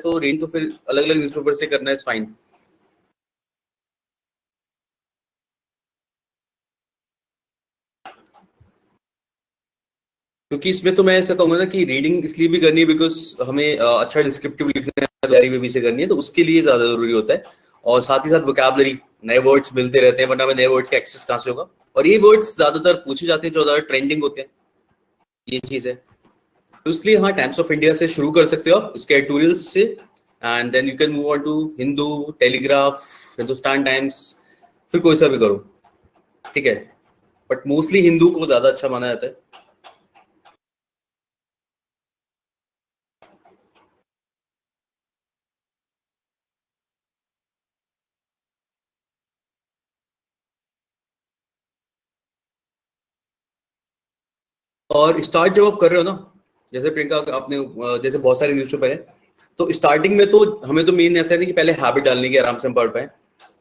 तो रीडिंग तो फिर अलग अलग न्यूज़पेपर से करना इज फाइन। क्योंकि इसमें तो मैं ऐसा कहूंगा ना कि रीडिंग इसलिए भी करनी है बिकॉज हमें अच्छा डिस्क्रिप्टिव लिखना है, तैयारी में भी से करनी है, तो उसके लिए ज्यादा जरूरी होता है। और साथ ही साथ वोकैबुलरी, नए वर्ड्स मिलते रहते हैं, वरना हमें नए वर्ड का एक्सेस कहाँ से होगा। और ये वर्ड्स ज्यादातर पूछे जाते हैं जो ज्यादा ट्रेंडिंग होते हैं, ये चीज है। तो इसलिए हाँ, टाइम्स ऑफ इंडिया से शुरू कर सकते हो आप, इसके एडिटोरियल्स से, and then you can move on to Hindu, Telegraph, Hindustan Times, फिर कोई सा भी करो, ठीक है। बट मोस्टली हिंदू को ज्यादा अच्छा माना जाता है। और स्टार्ट जब आप कर रहे हो ना, जैसे प्रियंका आपने जैसे बहुत सारे न्यूज़पेपर है, तो स्टार्टिंग में तो हमें तो मेन ऐसा है कि पहले हैबिट डालने की, आराम से हम पढ़ पाए।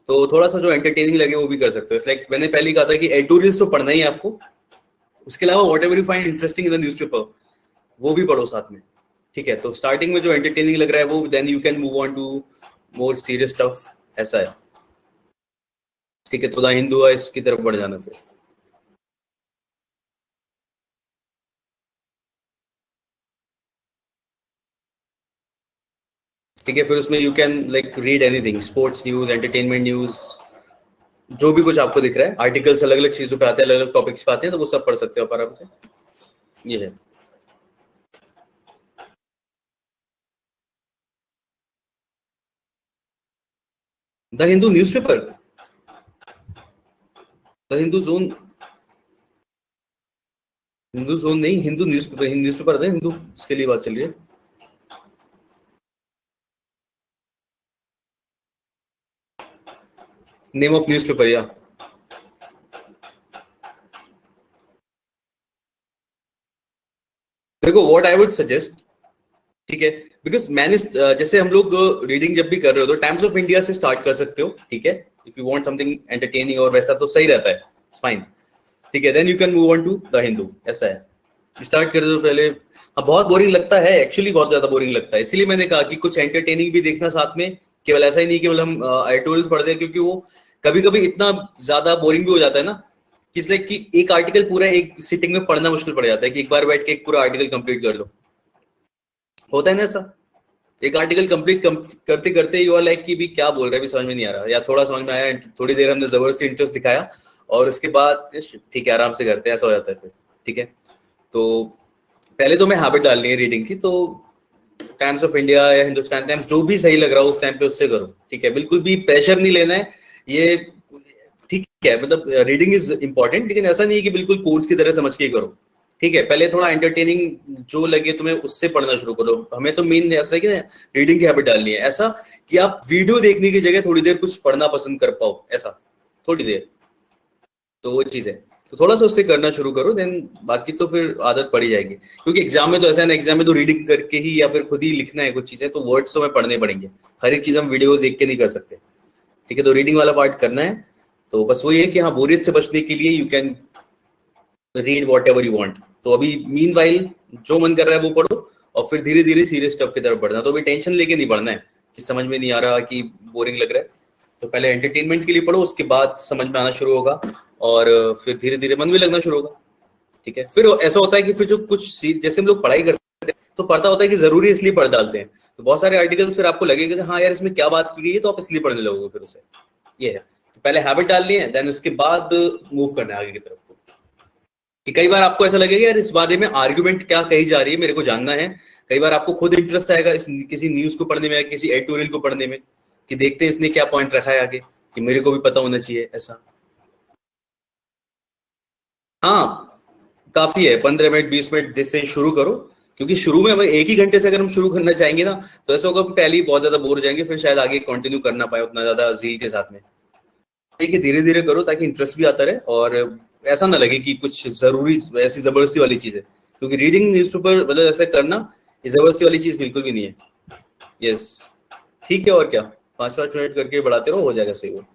तो थोड़ा सा जो एंटरटेनिंग लगे वो भी कर सकते हो। लाइक मैंने पहले ही कहा था कि एडिटोरियल्स तो पढ़ना ही है आपको, उसके अलावा what ever you find interesting in the newspaper वो भी पढ़ो साथ में, ठीक है। तो स्टार्टिंग में जो एंटरटेनिंग लग रहा है वो, then you can move on to more serious stuff, ऐसा है, ठीक है। तो द हिंदू है इसकी तरफ बढ़ जाना फिर, ठीक है। फिर उसमें you can like read anything, sports news, entertainment news, जो भी कुछ आपको दिख रहा है। आर्टिकल्स अलग अलग चीजों पे आते हैं, अलग अलग टॉपिक्स पे आते हैं, तो वो सब पढ़ सकते हो आप आराम से, ये है। The Hindu newspaper, the Hindu zone, Hindu zone नहीं, हिंदू न्यूज़पेपर, हिंदू न्यूज़पेपर है हिंदू, इसके लिए बात चल रही है। नेम ऑफ न्यूज़पेपर या, देखो व्हाट आई वुड सजेस्ट, ठीक है। बिकॉज मैंने जैसे हम लोग रीडिंग जब भी कर रहे हो तो टाइम्स ऑफ इंडिया से स्टार्ट कर सकते हो, ठीक है। If you want something entertaining और वैसा तो सही रहता है, इट्स फाइन, ठीक है। Then you can move on to the Hindu, ऐसा है। स्टार्ट कर दो पहले। हाँ, बहुत बोरिंग लगता है एक्चुअली, बहुत ज्यादा बोरिंग लगता है, इसीलिए मैंने कहा कि कुछ एंटरटेनिंग भी देखना साथ में। केवल ऐसा ही नहीं केवल हम एडिटोरियल्स पढ़ते हैं, क्योंकि वो कभी कभी इतना ज्यादा बोरिंग भी हो जाता है ना, कि इसलिए कि एक आर्टिकल पूरा एक सिटिंग में पढ़ना मुश्किल पड़ जाता है, कि एक बार बैठ के एक पूरा आर्टिकल कंप्लीट कर लो, होता है ना ऐसा। एक आर्टिकल कंप्लीट करते करते यू आर लाइक कि भी क्या बोल रहे हैं, भी समझ में नहीं आ रहा, या थोड़ा समझ में आया, थोड़ी देर हमने जबरदस्ती इंटरेस्ट दिखाया, और उसके बाद ठीक है आराम से करते हैं, ऐसा हो जाता है फिर, ठीक है। तो पहले तो मैं हैबिट डालनी है रीडिंग की, तो टाइम्स ऑफ इंडिया या हिंदुस्तान टाइम्स जो भी सही लग रहा हो उस टाइम पे उससे करो, ठीक है। बिल्कुल भी प्रेशर नहीं लेना है ये, ठीक है। मतलब रीडिंग इज इंपॉर्टेंट, लेकिन ऐसा नहीं है कि बिल्कुल कोर्स की तरह समझ के ही करो, ठीक है। पहले थोड़ा एंटरटेनिंग जो लगे तुम्हें उससे पढ़ना शुरू करो। हमें तो मेन ऐसा है कि रीडिंग की हैबिट डालनी है, ऐसा कि आप वीडियो देखने की जगह थोड़ी देर कुछ पढ़ना पसंद कर पाओ, ऐसा थोड़ी देर। तो वो चीज है, तो थोड़ा सा उससे करना शुरू करो, देन बाकी तो फिर आदत पड़ी जाएगी। क्योंकि एग्जाम में तो ऐसा है ना, एग्जाम में तो रीडिंग करके ही या फिर खुद ही लिखना है कुछ चीजें, तो वर्ड्स तो हमें पढ़ने पड़ेंगे। हर एक चीज हम वीडियो देख के नहीं कर सकते, ठीक है। तो रीडिंग वाला पार्ट करना है। तो बस वही है कि हाँ, बोरियत से बचने के लिए you can read what ever you want. तो अभी मीन वाइल जो मन कर रहा है वो पढ़ो, और फिर धीरे धीरे सीरियस स्टफ की तरफ बढ़ना। तो अभी टेंशन लेके नहीं पढ़ना है कि समझ में नहीं आ रहा, कि बोरिंग लग रहा है। तो पहले एंटरटेनमेंट के लिए पढ़ो, उसके बाद समझ में आना शुरू होगा, और फिर धीरे धीरे मन भी लगना शुरू होगा, ठीक है। फिर ऐसा होता है कि फिर जो कुछ जैसे हम लोग पढ़ाई करते हैं तो पढ़ता होता है कि जरूरी इसलिए पढ़ डालते हैं, तो बहुत सारे आर्टिकल्स फिर आपको लगेगा कि हाँ यार इसमें क्या बात की गई है, तो आप इसलिए पढ़ने लगोगे फिर उसे, ये है। तो पहले हैबिट डालनी है, देन उसके बाद मूव करना है आगे की तरफ को। कि कई बार आपको ऐसा लगेगा यार इस बारे में आर्गुमेंट क्या कही जा रही है, मेरे को जानना है। कई बार आपको खुद इंटरेस्ट आएगा इस किसी न्यूज को पढ़ने में या किसी एडिटोरियल को पढ़ने में, कि देखते हैं इसने क्या पॉइंट रखा है आगे, कि मेरे को भी पता होना चाहिए, ऐसा। हाँ, काफी है, 15 मिनट 20 मिनट जिससे शुरू करो। क्योंकि शुरू में हमें एक ही घंटे से अगर हम शुरू करना चाहेंगे ना, तो ऐसा होगा हम पहले ही बहुत ज्यादा बोर हो जाएंगे, फिर शायद आगे कंटिन्यू करना पाए उतना ज्यादा जील के साथ में। देखिए धीरे धीरे करो ताकि इंटरेस्ट भी आता रहे, और ऐसा ना लगे कि कुछ जरूरी ऐसी जबरदस्ती वाली चीज है। क्योंकि रीडिंग न्यूज़पेपर मतलब ऐसा करना, ये जबरदस्ती वाली चीज बिल्कुल भी नहीं है। यस, ठीक है। और क्या, 5-5 मिनट करके बढ़ाते रहो, हो जाएगा सही वो,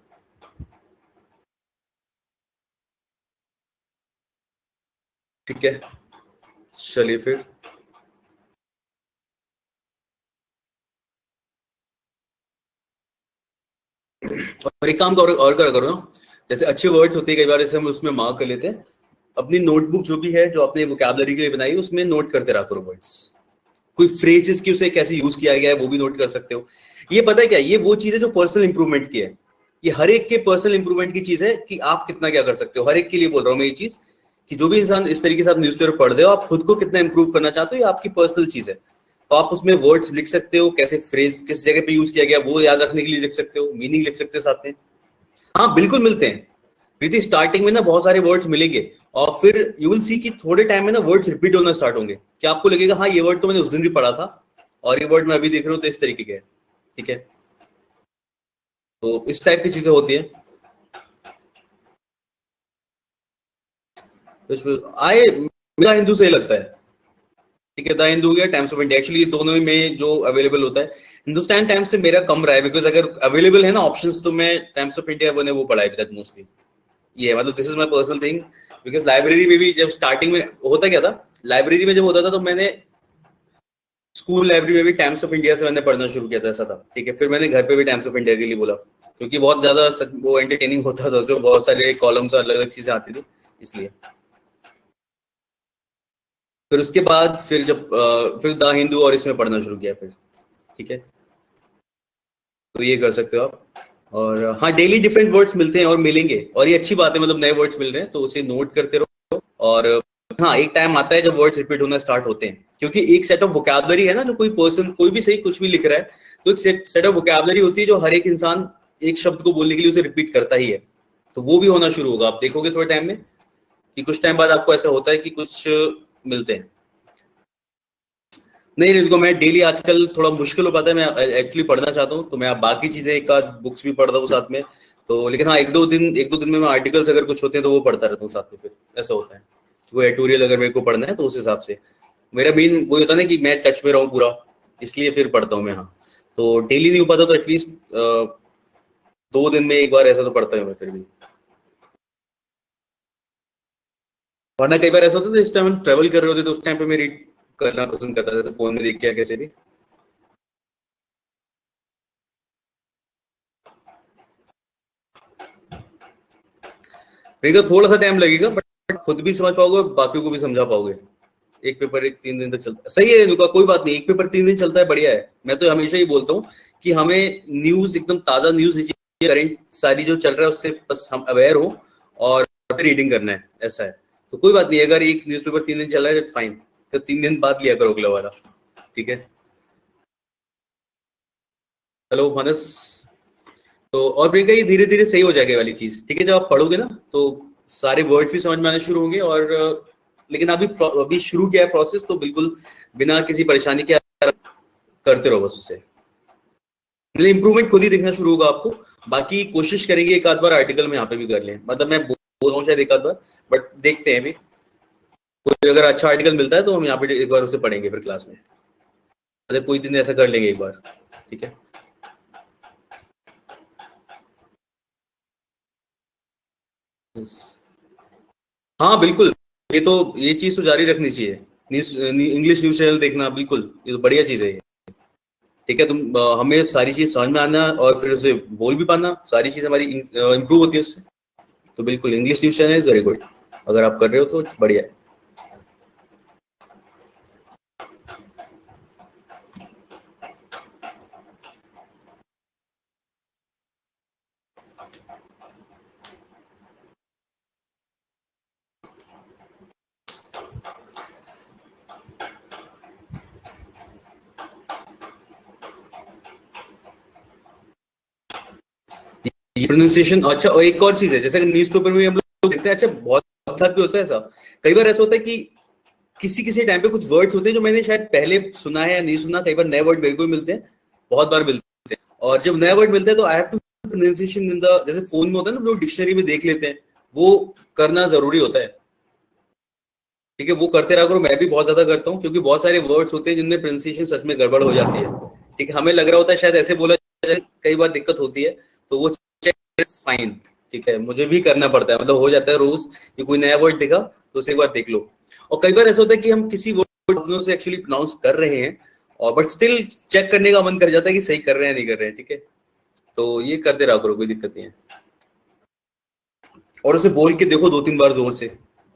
ठीक है। चलिए फिर। और एक काम और करो ना, जैसे अच्छे वर्ड्स होते हैं कई बार, जैसे हम उसमें मार्क कर लेते हैं, अपनी नोटबुक जो भी है जो आपने वोकैबुलरी के लिए बनाई उसमें नोट करते रहा करो वर्ड्स, कोई फ्रेजेस की उसे कैसे यूज किया गया है वो भी नोट कर सकते हो। ये पता है क्या, ये वो चीज है जो पर्सनल इंप्रूवमेंट की है, ये हर एक के पर्सनल इंप्रूवमेंट की चीज है कि आप कितना क्या कर सकते हो, हर एक के लिए बोल रहा हूँ मैं ये चीज, कि जो भी इंसान इस तरीके से आप न्यूज़पेपर पढ़ रहे हो, आप खुद को कितना इंप्रूव करना चाहते हो, ये आपकी पर्सनल चीज है। तो आप उसमें वर्ड्स लिख सकते हो, कैसे फ्रेज किस जगह पे यूज किया गया वो याद रखने के लिए लिख सकते हो, मीनिंग लिख सकते हो साथ में। हाँ बिल्कुल मिलते हैं प्रीति, स्टार्टिंग में ना बहुत सारे वर्ड्स मिलेंगे, और फिर यू विल सी कि थोड़े टाइम में ना वर्ड्स रिपीट होना स्टार्ट होंगे, कि आपको लगेगा हाँ ये वर्ड तो मैंने उस दिन भी पढ़ा था, और ये वर्ड मैं अभी देख रहा हूँ तो इस तरीके के है। ठीक है, तो इस टाइप की चीजें होती है। तो आए मेरा हिंदू सही लगता है, ठीक है, द हिंदू या टाइम्स ऑफ इंडिया, एक्चुअली दोनों में जो अवेलेबल होता है, हिंदुस्तान टाइम्स से मेरा कम रहा है, बिकॉज अगर अवेलेबल है ना ऑप्शंस, तो मैं टाइम्स ऑफ इंडिया बने वो पढ़ा है मोस्टली। ये मतलब this is my personal thing, because library में भी जब स्टार्टिंग में होता क्या था, लाइब्रेरी में जब होता था तो मैंने स्कूल लाइब्रेरी में भी टाइम्स ऑफ इंडिया से मैंने पढ़ना शुरू किया था, ऐसा था। ठीक है, फिर मैंने घर पे भी टाइम्स ऑफ इंडिया के लिए बोला, क्योंकि बहुत ज्यादा वो एंटरटेनिंग होता था, उसमें बहुत सारे कॉलम्स और अलग अलग चीजें आती थी, इसलिए। फिर उसके बाद फिर जब फिर द हिंदू और इसमें पढ़ना शुरू किया फिर। ठीक है, तो ये कर सकते हो आप। और हाँ, डेली डिफरेंट वर्ड्स मिलते हैं और मिलेंगे, और ये अच्छी बात है, मतलब नए वर्ड्स मिल रहे हैं तो उसे नोट करते रहो। और हाँ, एक टाइम आता है जब वर्ड्स रिपीट होना स्टार्ट होते हैं, क्योंकि एक सेट ऑफ वोकैबुलरी है ना, जो कोई पर्सन कोई भी सही कुछ भी लिख रहा है, तो एक सेट ऑफ वोकैबुलरी होती है जो हर एक इंसान एक शब्द को बोलने के लिए उसे रिपीट करता ही है, तो वो भी होना शुरू होगा, आप देखोगे थोड़े टाइम में कि कुछ टाइम बाद आपको ऐसा होता है कि कुछ मिलते हैं। नहीं नहीं, देखो मैं डेली आजकल थोड़ा मुश्किल हो पाता है, मैं एक्चुअली पढ़ना चाहता हूँ, तो मैं बाकी चीजें एक आध बुक्स भी पढ़ता हूँ साथ में, तो लेकिन हाँ एक दो दिन में मैं आर्टिकल्स अगर कुछ होते हैं तो वो पढ़ता रहता हूँ साथ में, फिर ऐसा होता है। वो एडिटोरियल अगर मेरे को पढ़ना है तो उस हिसाब से मेरा मेन वही होता है ना कि मैं टच में रहूँ पूरा, इसलिए फिर पढ़ता हूँ मैं। हाँ, तो डेली नहीं हो पाता तो एटलीस्ट 2 दिन में एक बार ऐसा तो पढ़ता हूँ मैं फिर भी। वरना कई बार ऐसा होता है इस टाइम हम ट्रेवल कर रहे होते तो उस टाइम पे मैं रीड करना पसंद करता था, जैसे फोन में देख के या कैसे भी। तो थोड़ा सा टाइम लगेगा, बट खुद भी समझ पाओगे और बाकियों को भी समझा पाओगे। एक पेपर एक 3 दिन तक चलता है, सही है रेणुका, कोई बात नहीं, एक पेपर 3 दिन चलता है, बढ़िया है। मैं तो हमेशा ही बोलता हूँ कि हमें न्यूज एकदम ताजा न्यूज चाहिए, करंट सारी जो चल रहा है उससे बस हम अवेयर हो, और रीडिंग करना है, ऐसा है। तो कोई बात नहीं, अगर एक न्यूज़पेपर 3 दिन चल रहा है फाइन, तो 3 दिन बाद लिया करो अगला वाला। ठीक है, हेलो मानस। तो और प्रियंका, ये धीरे धीरे सही हो जाएगा ये वाली चीज, ठीक है, जब आप पढ़ोगे ना तो सारे वर्ड्स भी समझ में आने शुरू होंगे, और लेकिन अभी शुरू किया है प्रोसेस, तो बिल्कुल बिना किसी परेशानी के करते रहो बस उसे, मतलब इंप्रूवमेंट खुद ही दिखना शुरू होगा आपको। बाकी कोशिश करेंगे एक आध बार आर्टिकल में यहाँ पे भी कर लें, मतलब मैं बोल रहा हूँ शायद एक आध बार, बट देखते हैं अभी, कोई अगर अच्छा आर्टिकल मिलता है तो हम यहाँ पे एक बार उसे पढ़ेंगे फिर क्लास में, मतलब कोई दिन ऐसा कर लेंगे एक बार। ठीक है, हाँ बिल्कुल, ये चीज तो जारी रखनी चाहिए, इंग्लिश न्यूज चैनल देखना, बिल्कुल ये तो बढ़िया चीज है ये। ठीक है, तुम हमें सारी चीज समझ में आना और फिर उसे बोल भी पाना, सारी चीज हमारी इंप्रूव होती है उससे। तो बिल्कुल English news channel is very good, अगर आप कर रहे हो तो बढ़िया है। प्रोनाउंसिएशन अच्छा, और एक और चीज है, जैसे न्यूज़पेपर में हम लोग देखते हैं, अच्छा बहुत हद पे होता है ऐसा, कई बार ऐसा होता है कि किसी किसी टाइम पे कुछ वर्ड्स होते हैं जो मैंने शायद पहले सुना है या नहीं सुना, कई बार नए वर्ड मेरे को भी मिलते हैं, बहुत बार मिलते हैं, और जब नया वर्ड मिलता है तो I have to pronunciation in the, जैसे फोन में होता है ना लोग डिक्शनरी में देख लेते हैं, वो करना जरूरी होता है। ठीक है, वो करते रहा करो, मैं भी बहुत ज्यादा करता हूँ, क्योंकि बहुत सारे वर्ड्स होते हैं जिनमें प्रोनाउंसिएशन सच में गड़बड़ हो जाती है। ठीक है, हमें लग रहा होता है शायद ऐसे बोला जाए, कई बार दिक्कत होती है, तो वो फाइन। ठीक है, मुझे भी करना पड़ता है, मतलब हो जाता है रोज कि कोई नया वर्ड दिखा तो उसे एक बार देख लो। और कई बार ऐसा होता है कि हम किसी वर्ड से एक्चुअली प्रोनाउंस कर रहे हैं, और बट स्टिल चेक करने का मन कर जाता है कि सही कर रहे हैं नहीं कर रहे हैं। ठीक है, तो ये करते रहा करो, कोई दिक्कत नहीं है। और उसे बोल के देखो 2-3 बार जोर से,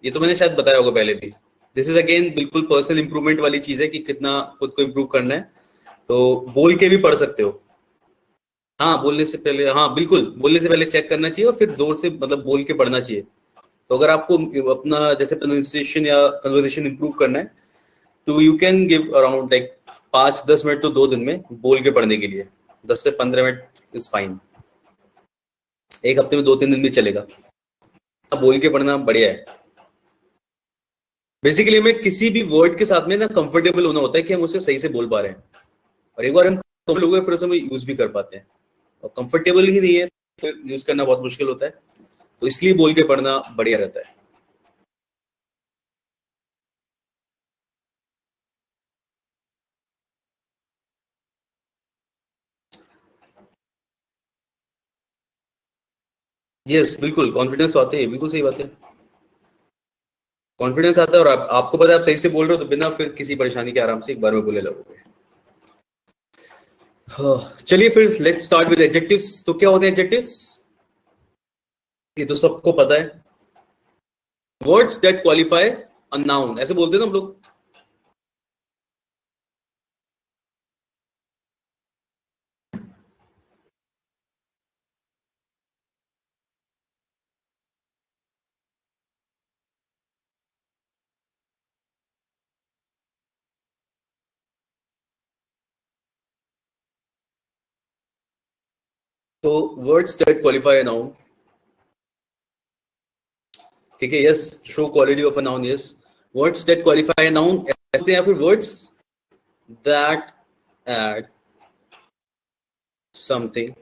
ये तो मैंने शायद बताया होगा पहले भी। दिस इज अगेन बिल्कुल पर्सनल इंप्रूवमेंट वाली चीज है कि कितना खुद को इंप्रूव करना है, तो बोल के भी पढ़ सकते हो। हाँ बोलने से पहले, हाँ बिल्कुल बोलने से पहले चेक करना चाहिए और फिर जोर से मतलब बोल के पढ़ना चाहिए। तो अगर आपको अपना जैसे प्रोनाउंसिएशन या कन्वर्सेशन इंप्रूव करना है तो you can give around like 5-10 minute तो 2 दिन में बोल के पढ़ने के लिए। 10 से 15 मिनट इज फाइन, एक हफ्ते में 2-3 दिन भी चलेगा। अब बोल के पढ़ना बढ़िया है। बेसिकली हमें किसी भी वर्ड के साथ में ना कंफर्टेबल होना होता है कि हम उसे सही से बोल पा रहे हैं, और एक बार हम कंफर्टेबल हो गए फिर उसे हम यूज भी कर पाते हैं। और कंफर्टेबल ही नहीं है फिर यूज करना बहुत मुश्किल होता है, तो इसलिए बोल के पढ़ना बढ़िया रहता है। यस बिल्कुल, कॉन्फिडेंस तो आते हैं, बिल्कुल सही बात है। कॉन्फिडेंस आता है और आपको पता है आप सही से बोल रहे हो तो बिना फिर किसी परेशानी के आराम से एक बार में बोले लगोगे। चलिए फिर लेट्स स्टार्ट विद एडजेक्टिव्स। तो क्या होते हैं एडजेक्टिव्स? ये तो सबको पता है, words that qualify a noun, ऐसे बोलते हैं ना हम लोग। तो words that qualify a noun, ठीक है, yes, show quality of a noun, yes. Words that qualify a noun ऐसे, या फिर words that add something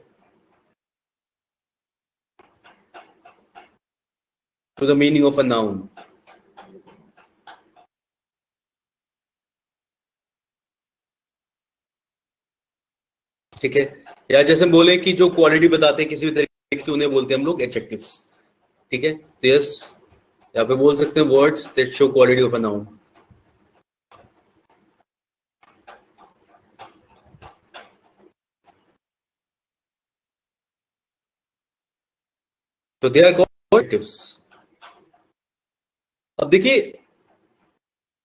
to the meaning of a noun, ठीक है। या जैसे हम बोले कि जो क्वालिटी बताते हैं किसी भी तरीके की, उन्हें बोलते हैं हम लोग एडजेक्टिव्स, ठीक है। तो यस, या फिर बोल सकते हैं words that show quality of a noun. तो दे आर कॉल्ड एडजेक्टिव्स। अब देखिए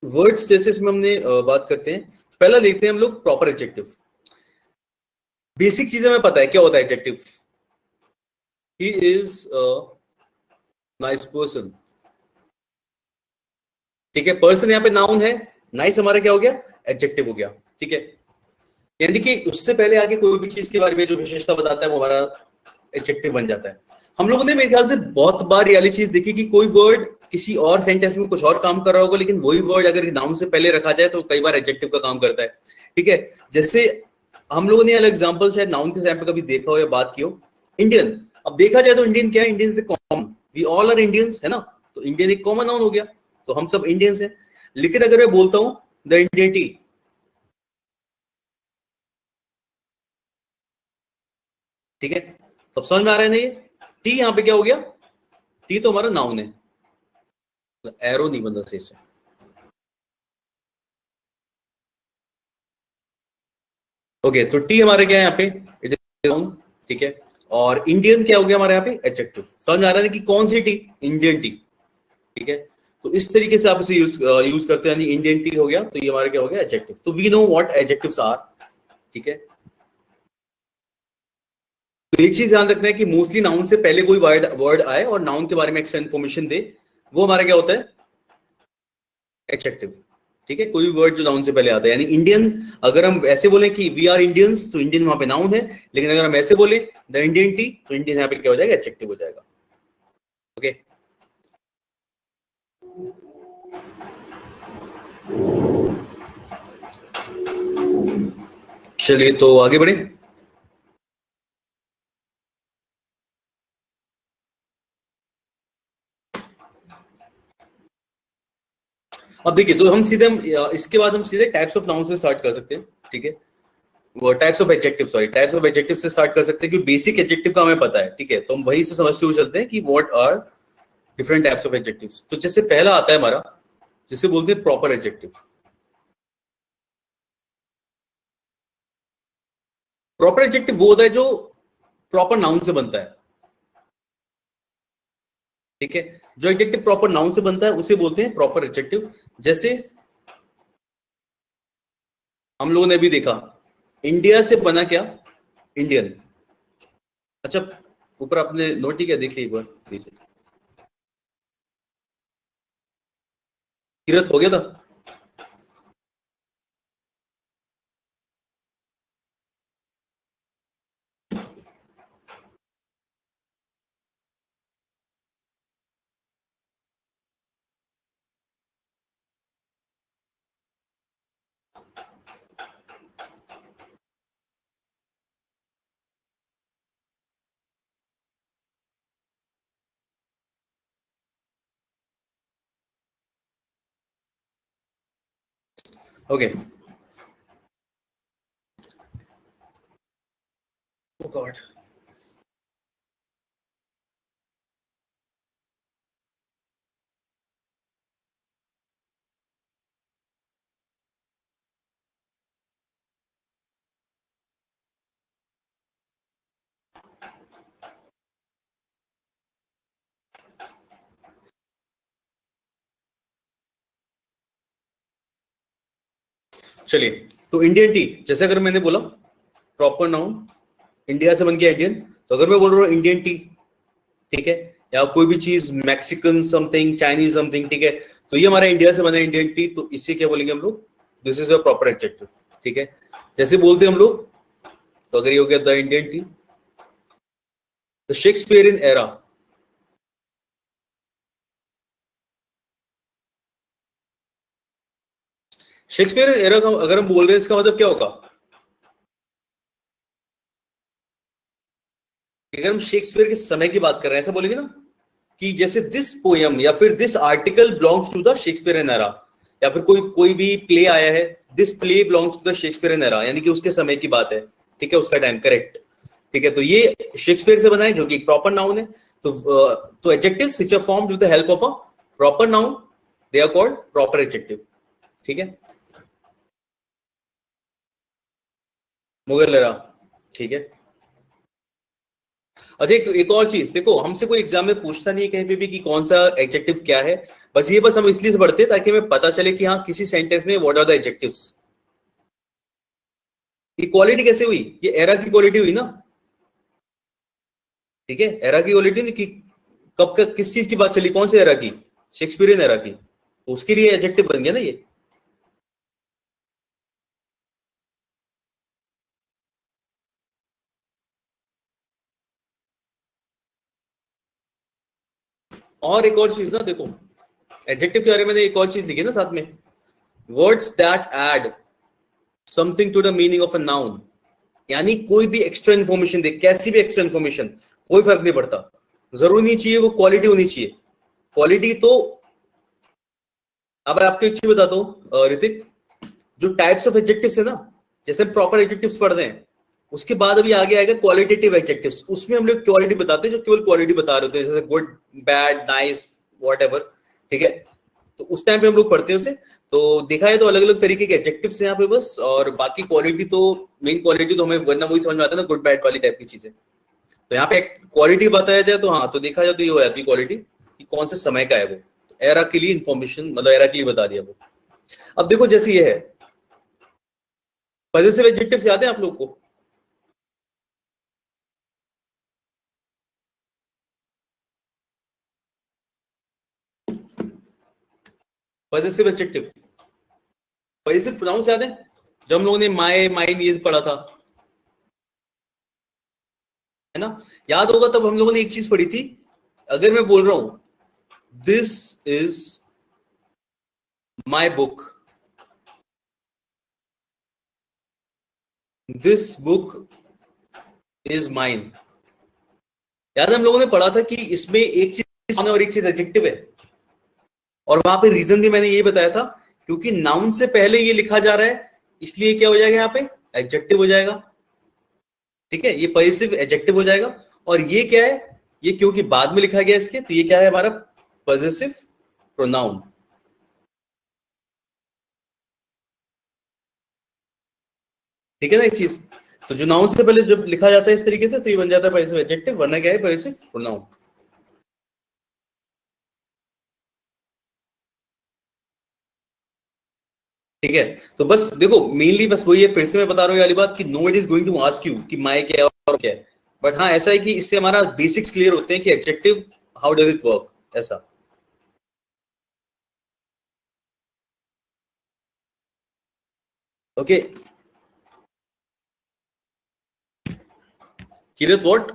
वर्ड्स जैसे इसमें हमने बात करते हैं, पहला देखते हैं हम लोग प्रॉपर एडजेक्टिव। बेसिक चीजें हमें पता है क्या होता है adjective. He is a nice person, ठीक है। पर्सन यहाँ पे नाउन है, नाइस हमारा क्या हो गया, एडजेक्टिव हो गया, ठीक है। यानी कि उससे पहले आगे कोई भी चीज के बारे में जो विशेषता बताता है वो हमारा एडजेक्टिव बन जाता है। हम लोगों ने मेरे ख्याल से बहुत बार ये वाली चीज देखी कि कोई वर्ड किसी और सेंटेंस में कुछ और काम कर रहा होगा, लेकिन वही वर्ड अगर नाउन से पहले रखा जाए तो कई बार एडजेक्टिव का काम करता है, ठीक है। जैसे हम लोगों ने अलग एग्जांपल शायद नाउन के साथ कभी देखा हो या बात की हो, इंडियन। अब देखा जाए तो इंडियन क्या है, इंडियन से common, we all are Indians, है ना। तो इंडियन एक कॉमन नाउन हो गया, तो हम सब इंडियंस हैं। लेकिन अगर मैं बोलता हूं द इंडियन टी, ठीक है, सब समझ में आ रहा है ना। ये टी यहाँ पे क्या हो गया, टी तो हमारा नाउन है, एरो नहीं बन रहा सही से। ओके, तो टी हमारे क्या है यहाँ पे, इट इज नाउन, ठीक है। और इंडियन क्या हो गया हमारे यहाँ पे, एडजेक्टिव। समझ में आ रहा है कि कौन सी टी, इंडियन टी, ठीक है। तो इस तरीके से आप इसे यूज करते हैं, इंडियन टी हो गया तो ये हमारा क्या हो गया, एडजेक्टिव। तो we know what adjectives are, ठीक है। तो एक चीज ध्यान रखना है कि मोस्टली नाउन से पहले कोई वर्ड वर्ड आए और नाउन के बारे में एक्स्ट्रा इन्फॉर्मेशन दे, वो हमारा क्या होता है, एडजेक्टिव, ठीक है। कोई वर्ड जो नाउन से पहले आता है, यानी इंडियन अगर हम ऐसे बोले कि वी आर इंडियंस तो इंडियन वहां पे नाउन है, लेकिन अगर हम ऐसे बोले द इंडियन टी तो इंडियन यहाँ पे क्या हो जाएगा, एडजेक्टिव हो जाएगा, ओके। चलिए तो आगे बढ़े। अब देखिए, तो हम सीधे इसके बाद हम सीधे टाइप्स ऑफ नाउन से स्टार्ट कर सकते हैं, ठीक है। वो types of adjective, sorry, types of adjective से स्टार्ट कर सकते हैं क्योंकि बेसिक एडजेक्टिव का हमें पता है, ठीक है। तो हम वहीं से समझते हुए चलते हैं कि what are different types of adjectives. तो जैसे पहला आता है हमारा, जिसे बोलते हैं प्रॉपर एडजेक्टिव। प्रॉपर एडजेक्टिव वो होता है जो प्रॉपर नाउन से बनता है, ठीक है। जो एडजेक्टिव प्रॉपर नाउन से बनता है उसे बोलते हैं प्रॉपर एडजेक्टिव। जैसे हम लोगों ने भी देखा, इंडिया से बना क्या, इंडियन। अच्छा, ऊपर आपने नोट ही क्या, देख ली एक बार प्लीज। तीरथ हो गया था। ओके, ओ गॉड। चलिए, तो इंडियन टी, जैसे अगर मैंने बोला प्रॉपर नाउन इंडिया से बन गया इंडियन, तो अगर मैं बोल रहा हूँ इंडियन टी, ठीक है, या कोई भी चीज मैक्सिकन समथिंग, चाइनीज समथिंग, ठीक है, तो ये हमारा इंडिया से बना इंडियन टी, तो इससे क्या बोलेंगे हम लोग, this is a proper adjective, ठीक है। जैसे बोलते हैं हम लोग, तो अगर ये हो गया the Indian T, the Shakespearean era, Shakespearean era का अगर हम बोल रहे हैं इसका मतलब क्या होगा, अगर हम शेक्सपियर के समय की बात कर रहे हैं ऐसा बोलेंगे ना, कि जैसे दिस पोयम या फिर this article belongs to the Shakespearean era, या फिर कोई कोई भी प्ले आया है, this play belongs to the Shakespearean era, यानी कि उसके समय की बात है, ठीक है, उसका टाइम, करेक्ट, ठीक है। तो ये शेक्सपियर से बना है जो कि एक प्रॉपर नाउन है। तो adjectives which are formed with the help of a proper noun, they are called proper adjective, ठीक है। मुगल एरा, ठीक है। अच्छा, एक और चीज देखो, हमसे कोई एग्जाम में पूछता नहीं है कहीं पे भी कि कौन सा एडजेक्टिव क्या है, बस हम इसलिए से पढ़ते हैं ताकि हमें पता चले कि हाँ किसी सेंटेंस में व्हाट आर द एडजेक्टिव्स। ये क्वालिटी कैसे हुई, ये एरा की क्वालिटी हुई ना, ठीक है, एरा की क्वालिटी नहीं कि कब का किस चीज की बात चली, कौन से एरा की, शेक्सपियरियन एरा की, तो उसके लिए एडजेक्टिव बन गया ना ये। और एक और चीज ना देखो, एडजेक्टिव के बारे में मैंने एक और चीज लिखी ना साथ में, words that add something to the meaning of a noun, यानी कोई भी एक्स्ट्रा इन्फॉर्मेशन दे, कैसी भी एक्स्ट्रा इन्फॉर्मेशन, कोई फर्क नहीं पड़ता, जरूरी नहीं चाहिए वो क्वालिटी होनी चाहिए, क्वालिटी तो। अब आपको एक चीज बताता हूँ ऋतिक, जो टाइप्स ऑफ एडजेक्टिव्स है ना, जैसे प्रॉपर एडजेक्टिव्स पढ़ रहे हैं, उसके बाद अभी आगे आएगा क्वालिटेटिव एडजेक्टिव्स, उसमें हम लोग क्वालिटी बताते हैं, जो केवल क्वालिटी बता रहे होते हैं, जैसे गुड, बैड, नाइस, व्हाटएवर, ठीक है। तो उस टाइम पे हम लोग पढ़ते हैं उसे। तो देखा है तो अलग अलग तरीके के एडजेक्टिव्स हैं यहाँ पे बस, और बाकी क्वालिटी तो, मेन क्वालिटी तो हमें वरना वही समझ में आता है ना, गुड बैड वाली टाइप की चीजें। तो यहाँ पे क्वालिटी बताया जाए तो हाँ, तो देखा जाए तो ये हो जाती है क्वालिटी कि कौन से समय का है वो, एरा के लिए इंफॉर्मेशन, मतलब एरा के लिए बता दिया वो। अब देखो जैसे ये है, पॉजिटिव एडजेक्टिव्स याद है आप लोग को, पॉजिटिव एडजेक्टिव, पॉजिटिव प्रोनाउंस याद है, जब हम लोगों ने माय, माइन ये पढ़ा था, है ना, याद होगा, तब हम लोगों ने एक चीज पढ़ी थी, अगर मैं बोल रहा हूं this is my book, this book is mine, याद है हम लोगों ने पढ़ा था कि इसमें एक चीज और एक चीज एडजेक्टिव है, और वहां पे रीजन भी मैंने ये बताया था, क्योंकि नाउन से पहले ये लिखा जा रहा है, इसलिए क्या हो जाएगा यहाँ पे, एडजेक्टिव हो जाएगा, ठीक है, ये पॉजिटिव एडजेक्टिव हो जाएगा। और ये क्या है, ये क्योंकि बाद में लिखा गया इसके, तो ये क्या है हमारा पॉजिटिव प्रोनाउन, ठीक है ना एक चीज। तो जो नाउन से पहले जब लिखा जाता है इस तरीके से तो ये बन जाता है पॉसेसिव एडजेक्टिव, वरना क्या है पॉसेसिव प्रोनाउन। ठीक है, तो बस देखो मेनली बस वही है, फिर से मैं बता रहा हूँ ये वाली बात कि nobody is going to ask you कि माय क्या है और क्या है, बट हाँ ऐसा है कि इससे हमारा बेसिक्स क्लियर होते हैं कि adjective how does it work, ऐसा। Okay, Kirat what?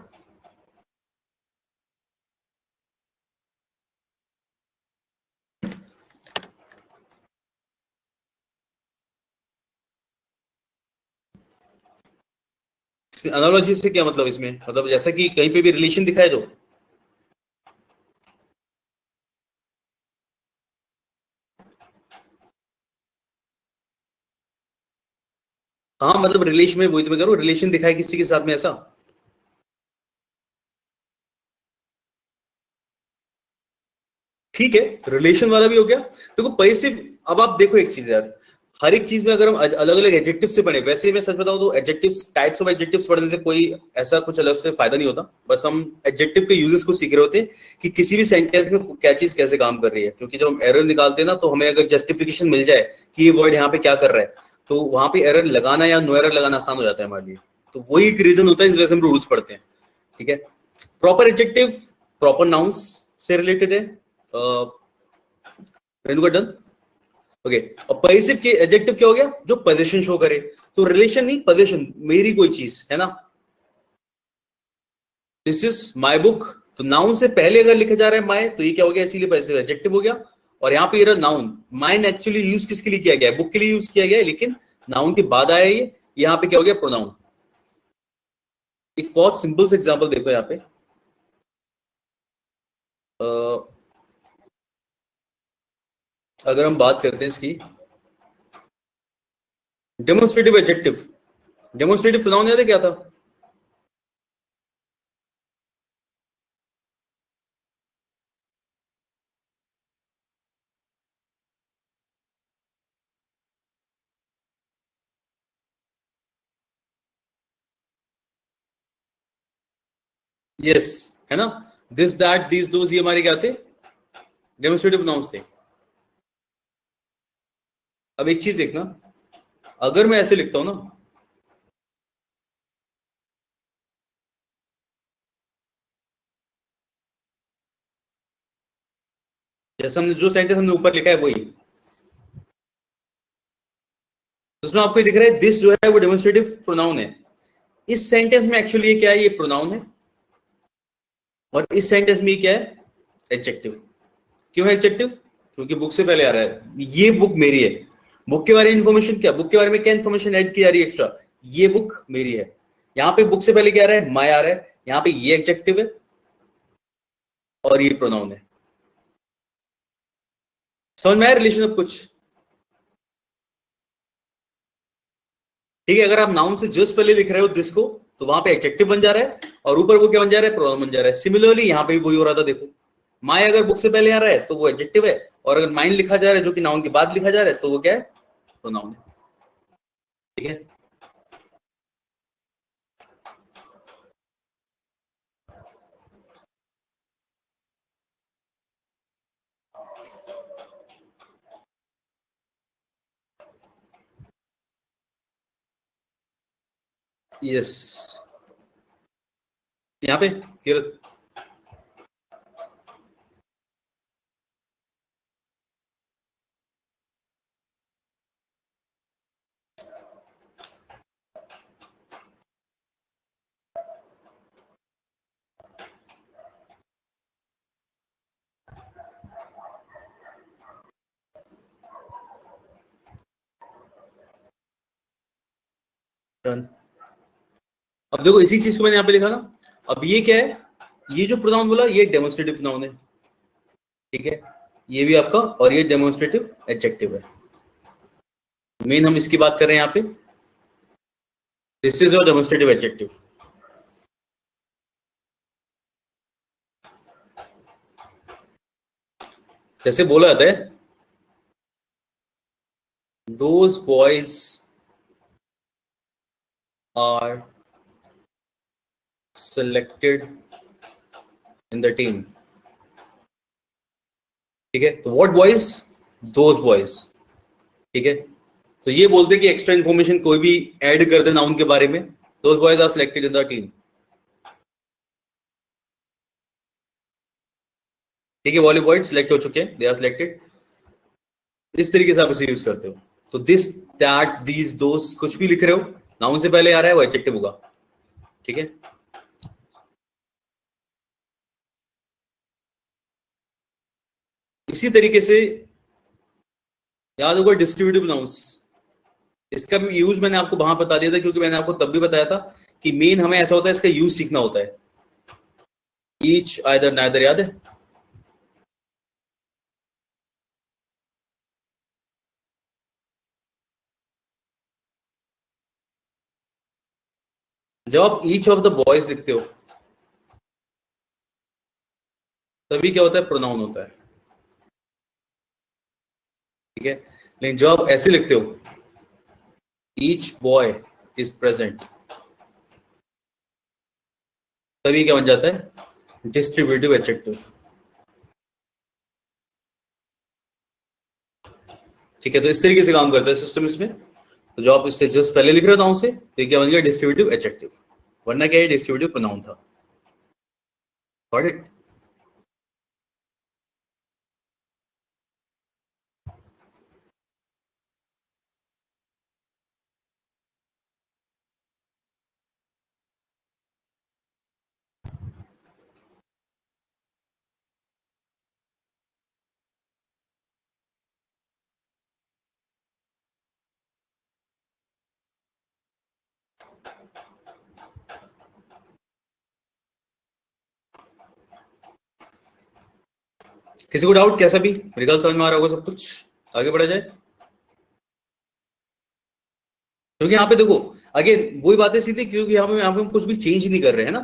एनालॉजी से क्या मतलब इसमें, मतलब जैसा कि कहीं पे भी रिलेशन दिखाए दो। हाँ मतलब रिलेशन में, वही तो मैं कह रहा हूँ, रिलेशन दिखाए किसी के साथ में ऐसा। ठीक है, रिलेशन वाला भी हो गया। देखो पैसिव, अब आप देखो एक चीज यार, हर एक चीज में अगर हम अलग अलग एडजेक्टिव से पढ़े, वैसे मैं सच बताऊं तो एडजेक्टिव्स, टाइप्स ऑफ एडजेक्टिव्स पढ़ने से कोई ऐसा कुछ अलग से फायदा नहीं होता, बस हम एडजेक्टिव के यूजेस को सीख रहे होते हैं कि किसी भी सेंटेंस में क्या चीज कैसे काम कर रही है, क्योंकि जब हम एरर निकालते हैं ना तो हमें अगर जस्टिफिकेशन मिल जाए कि ये वर्ड यहाँ पे क्या कर रहा है, तो वहां पे एरर लगाना या नो एरर लगाना आसान हो जाता है हमारे लिए। तो वही एक रीजन होता है, इस वजह से हम रूल्स पढ़ते हैं। ठीक है, प्रॉपर एडजेक्टिव प्रॉपर नाउंस से रिलेटेड है। रेणुका डन। ओके, और पजेसिव के एडजेक्टिव क्या हो गया, जो पोजीशन शो करे, तो रिलेशन नहीं पोजीशन, मेरी कोई चीज है ना। दिस इज माय बुक, तो नाउन से पहले अगर लिखा जा रहा है माय, तो ये क्या हो गया, इसीलिए पजेसिव एडजेक्टिव हो गया। और यहाँ पे ये नाउन, माइन एक्चुअली यूज किसके लिए किया गया है, बुक के लिए यूज किया गया है, लेकिन नाउन के बाद आया ये, यहाँ पे क्या हो गया, प्रोनाउन। एक बहुत सिंपल से एग्जांपल देखो यहाँ पे, अगर हम बात करते हैं इसकी, डेमोन्स्ट्रेटिव एडजेक्टिव, डेमोन्स्ट्रेटिव प्रोनाउन याद है क्या था? यस, है ना, दिस दैट दिस दोस, ये हमारे क्या थे, डेमोन्स्ट्रेटिव प्रोनाउंस थे। अब एक चीज देखना, अगर मैं ऐसे लिखता हूं ना, जैसे हमने जो सेंटेंस हमने ऊपर लिखा है वही, तो उसमें आपको दिख रहा है दिस जो है वो डेमोन्स्ट्रेटिव प्रोनाउन है। इस सेंटेंस में एक्चुअली ये क्या है, ये प्रोनाउन है, और इस सेंटेंस में ये क्या है, एडजेक्टिव। क्यों है एडजेक्टिव? क्योंकि बुक से पहले आ रहा है, ये बुक मेरी है। बुक के बारे में इंफॉर्मेशन क्या, बुक के बारे में क्या इंफॉर्मेशन ऐड की जा रही है एक्स्ट्रा, ये बुक मेरी है। यहाँ पे बुक से पहले क्या आ रहा है, माय आ रहा है, यहाँ पे ये एडजेक्टिव है और ये प्रोनाउन है। समझ में आया रिलेशन अब कुछ? ठीक है, अगर आप नाउन से जस्ट पहले लिख रहे हो दिस को, तो वहां पे एडजेक्टिव बन जा रहा है, और ऊपर वो क्या बन जा रहा है, प्रोनाउन बन जा रहा है। सिमिलरली यहाँ पे भी वही हो रहा था, देखो माय अगर बुक से पहले आ रहा है तो वो एडजेक्टिव है, और अगर माइन लिखा जा रहा है जो कि नाउन के बाद लिखा जा रहा है, तो वो क्या है, प्रोनाउन है। ठीक है, यस, यहाँ पे फिर टर्न। अब देखो इसी चीज को मैंने यहाँ पे लिखा ना, अब ये क्या है, ये जो प्रोनाउन बोला ये डेमोन्स्ट्रेटिव प्रोनाउन है। ठीक है, ये भी आपका, और ये डेमोन्स्ट्रेटिव एडजेक्टिव है। मेन हम इसकी बात कर रहे हैं यहाँ पे, this is your demonstrative adjective. जैसे बोला जाता है, those boys are selected in the team. ठीक है, तो what boys? Those boys. ठीक है, तो ये बोलते हैं कि एक्स्ट्रा इंफॉर्मेशन कोई भी ऐड कर देना उनके बारे में. Those boys are selected in the team. ठीक है, वॉली बॉयज सिलेक्ट हो चुके हैं, दे आर सिलेक्टेड. इस तरीके से आप इसे यूज करते हो. तो दिस, दैट, दीज, दोस, कुछ भी लिख रहे हो, नाउन से पहले आ रहा है वो एडजेक्टिव होगा. ठीक है, इसी तरीके से याद होगा डिस्ट्रीब्यूटिव नाउंस. इसका भी यूज मैंने आपको वहां बता दिया था, क्योंकि मैंने आपको तब भी बताया था कि मेन हमें ऐसा होता है, इसका यूज सीखना होता है. ईच, आइदर, नाइदर, याद है? जब आप ईच ऑफ द बॉयज लिखते हो तभी क्या होता है, प्रोनाउन होता है. ठीक है, लेकिन जब आप ऐसे लिखते हो, ईच बॉय इज प्रेजेंट, तभी क्या बन जाता है, डिस्ट्रीब्यूटिव एडजेक्टिव. ठीक है, तो इस तरीके से काम करता है सिस्टम इसमें. तो जो आप इससे जस्ट पहले लिख रहे हो नाउन से, तो क्या बन गया, डिस्ट्रीब्यूटिव एडजेक्टिव. वरना क्या है, डिस्ट्रीब्यूटिव प्रोनाउन था. Got it? किसी को डाउट? कैसा भी मेरे ख्याल समझ में आ रहा होगा सब कुछ. आगे बढ़ा जाए, क्योंकि यहाँ पे देखो, अगेन वही बातें सीधी, क्योंकि यहाँ पे हम कुछ भी चेंज नहीं कर रहे हैं ना.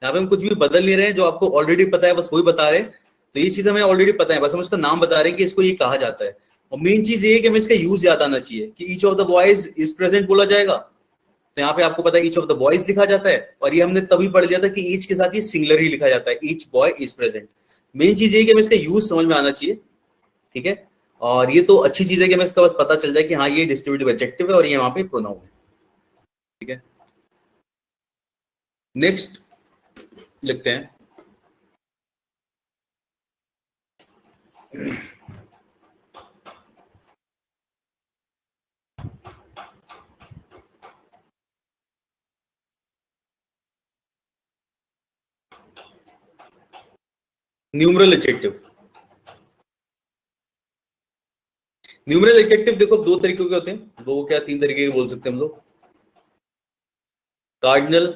यहाँ पे हम कुछ भी बदल नहीं रहे हैं, जो आपको ऑलरेडी पता है बस वही बता रहे हैं. तो ये चीज हमें ऑलरेडी पता है, बस हम इसका नाम बता रहे हैं कि इसको ये कहा जाता है. और मेन चीज ये है कि हमें इसका यूज याद आना चाहिए कि each of the boys is present बोला जाएगा. तो यहाँ पे आपको पता है ईच ऑफ द बॉयज लिखा जाता है, और ये हमने तभी पढ़ लिया था कि ईच के साथ ये सिंगलर ही लिखा जाता है, each boy is present. Main चीज ये कि हमें इसका यूज समझ में आना चाहिए. ठीक है, और ये तो अच्छी चीज है कि हमें इसका बस पता चल जाए कि हाँ ये डिस्ट्रीब्यूटिव एडजेक्टिव है और ये वहां पे प्रोनाउन है. ठीक है, नेक्स्ट लिखते हैं. Numeral adjective. न्यूमरल एडजेक्टिव देखो दो तरीके के होते हैं, दो क्या तीन तरीके के बोल सकते हैं हम लोग. Cardinal,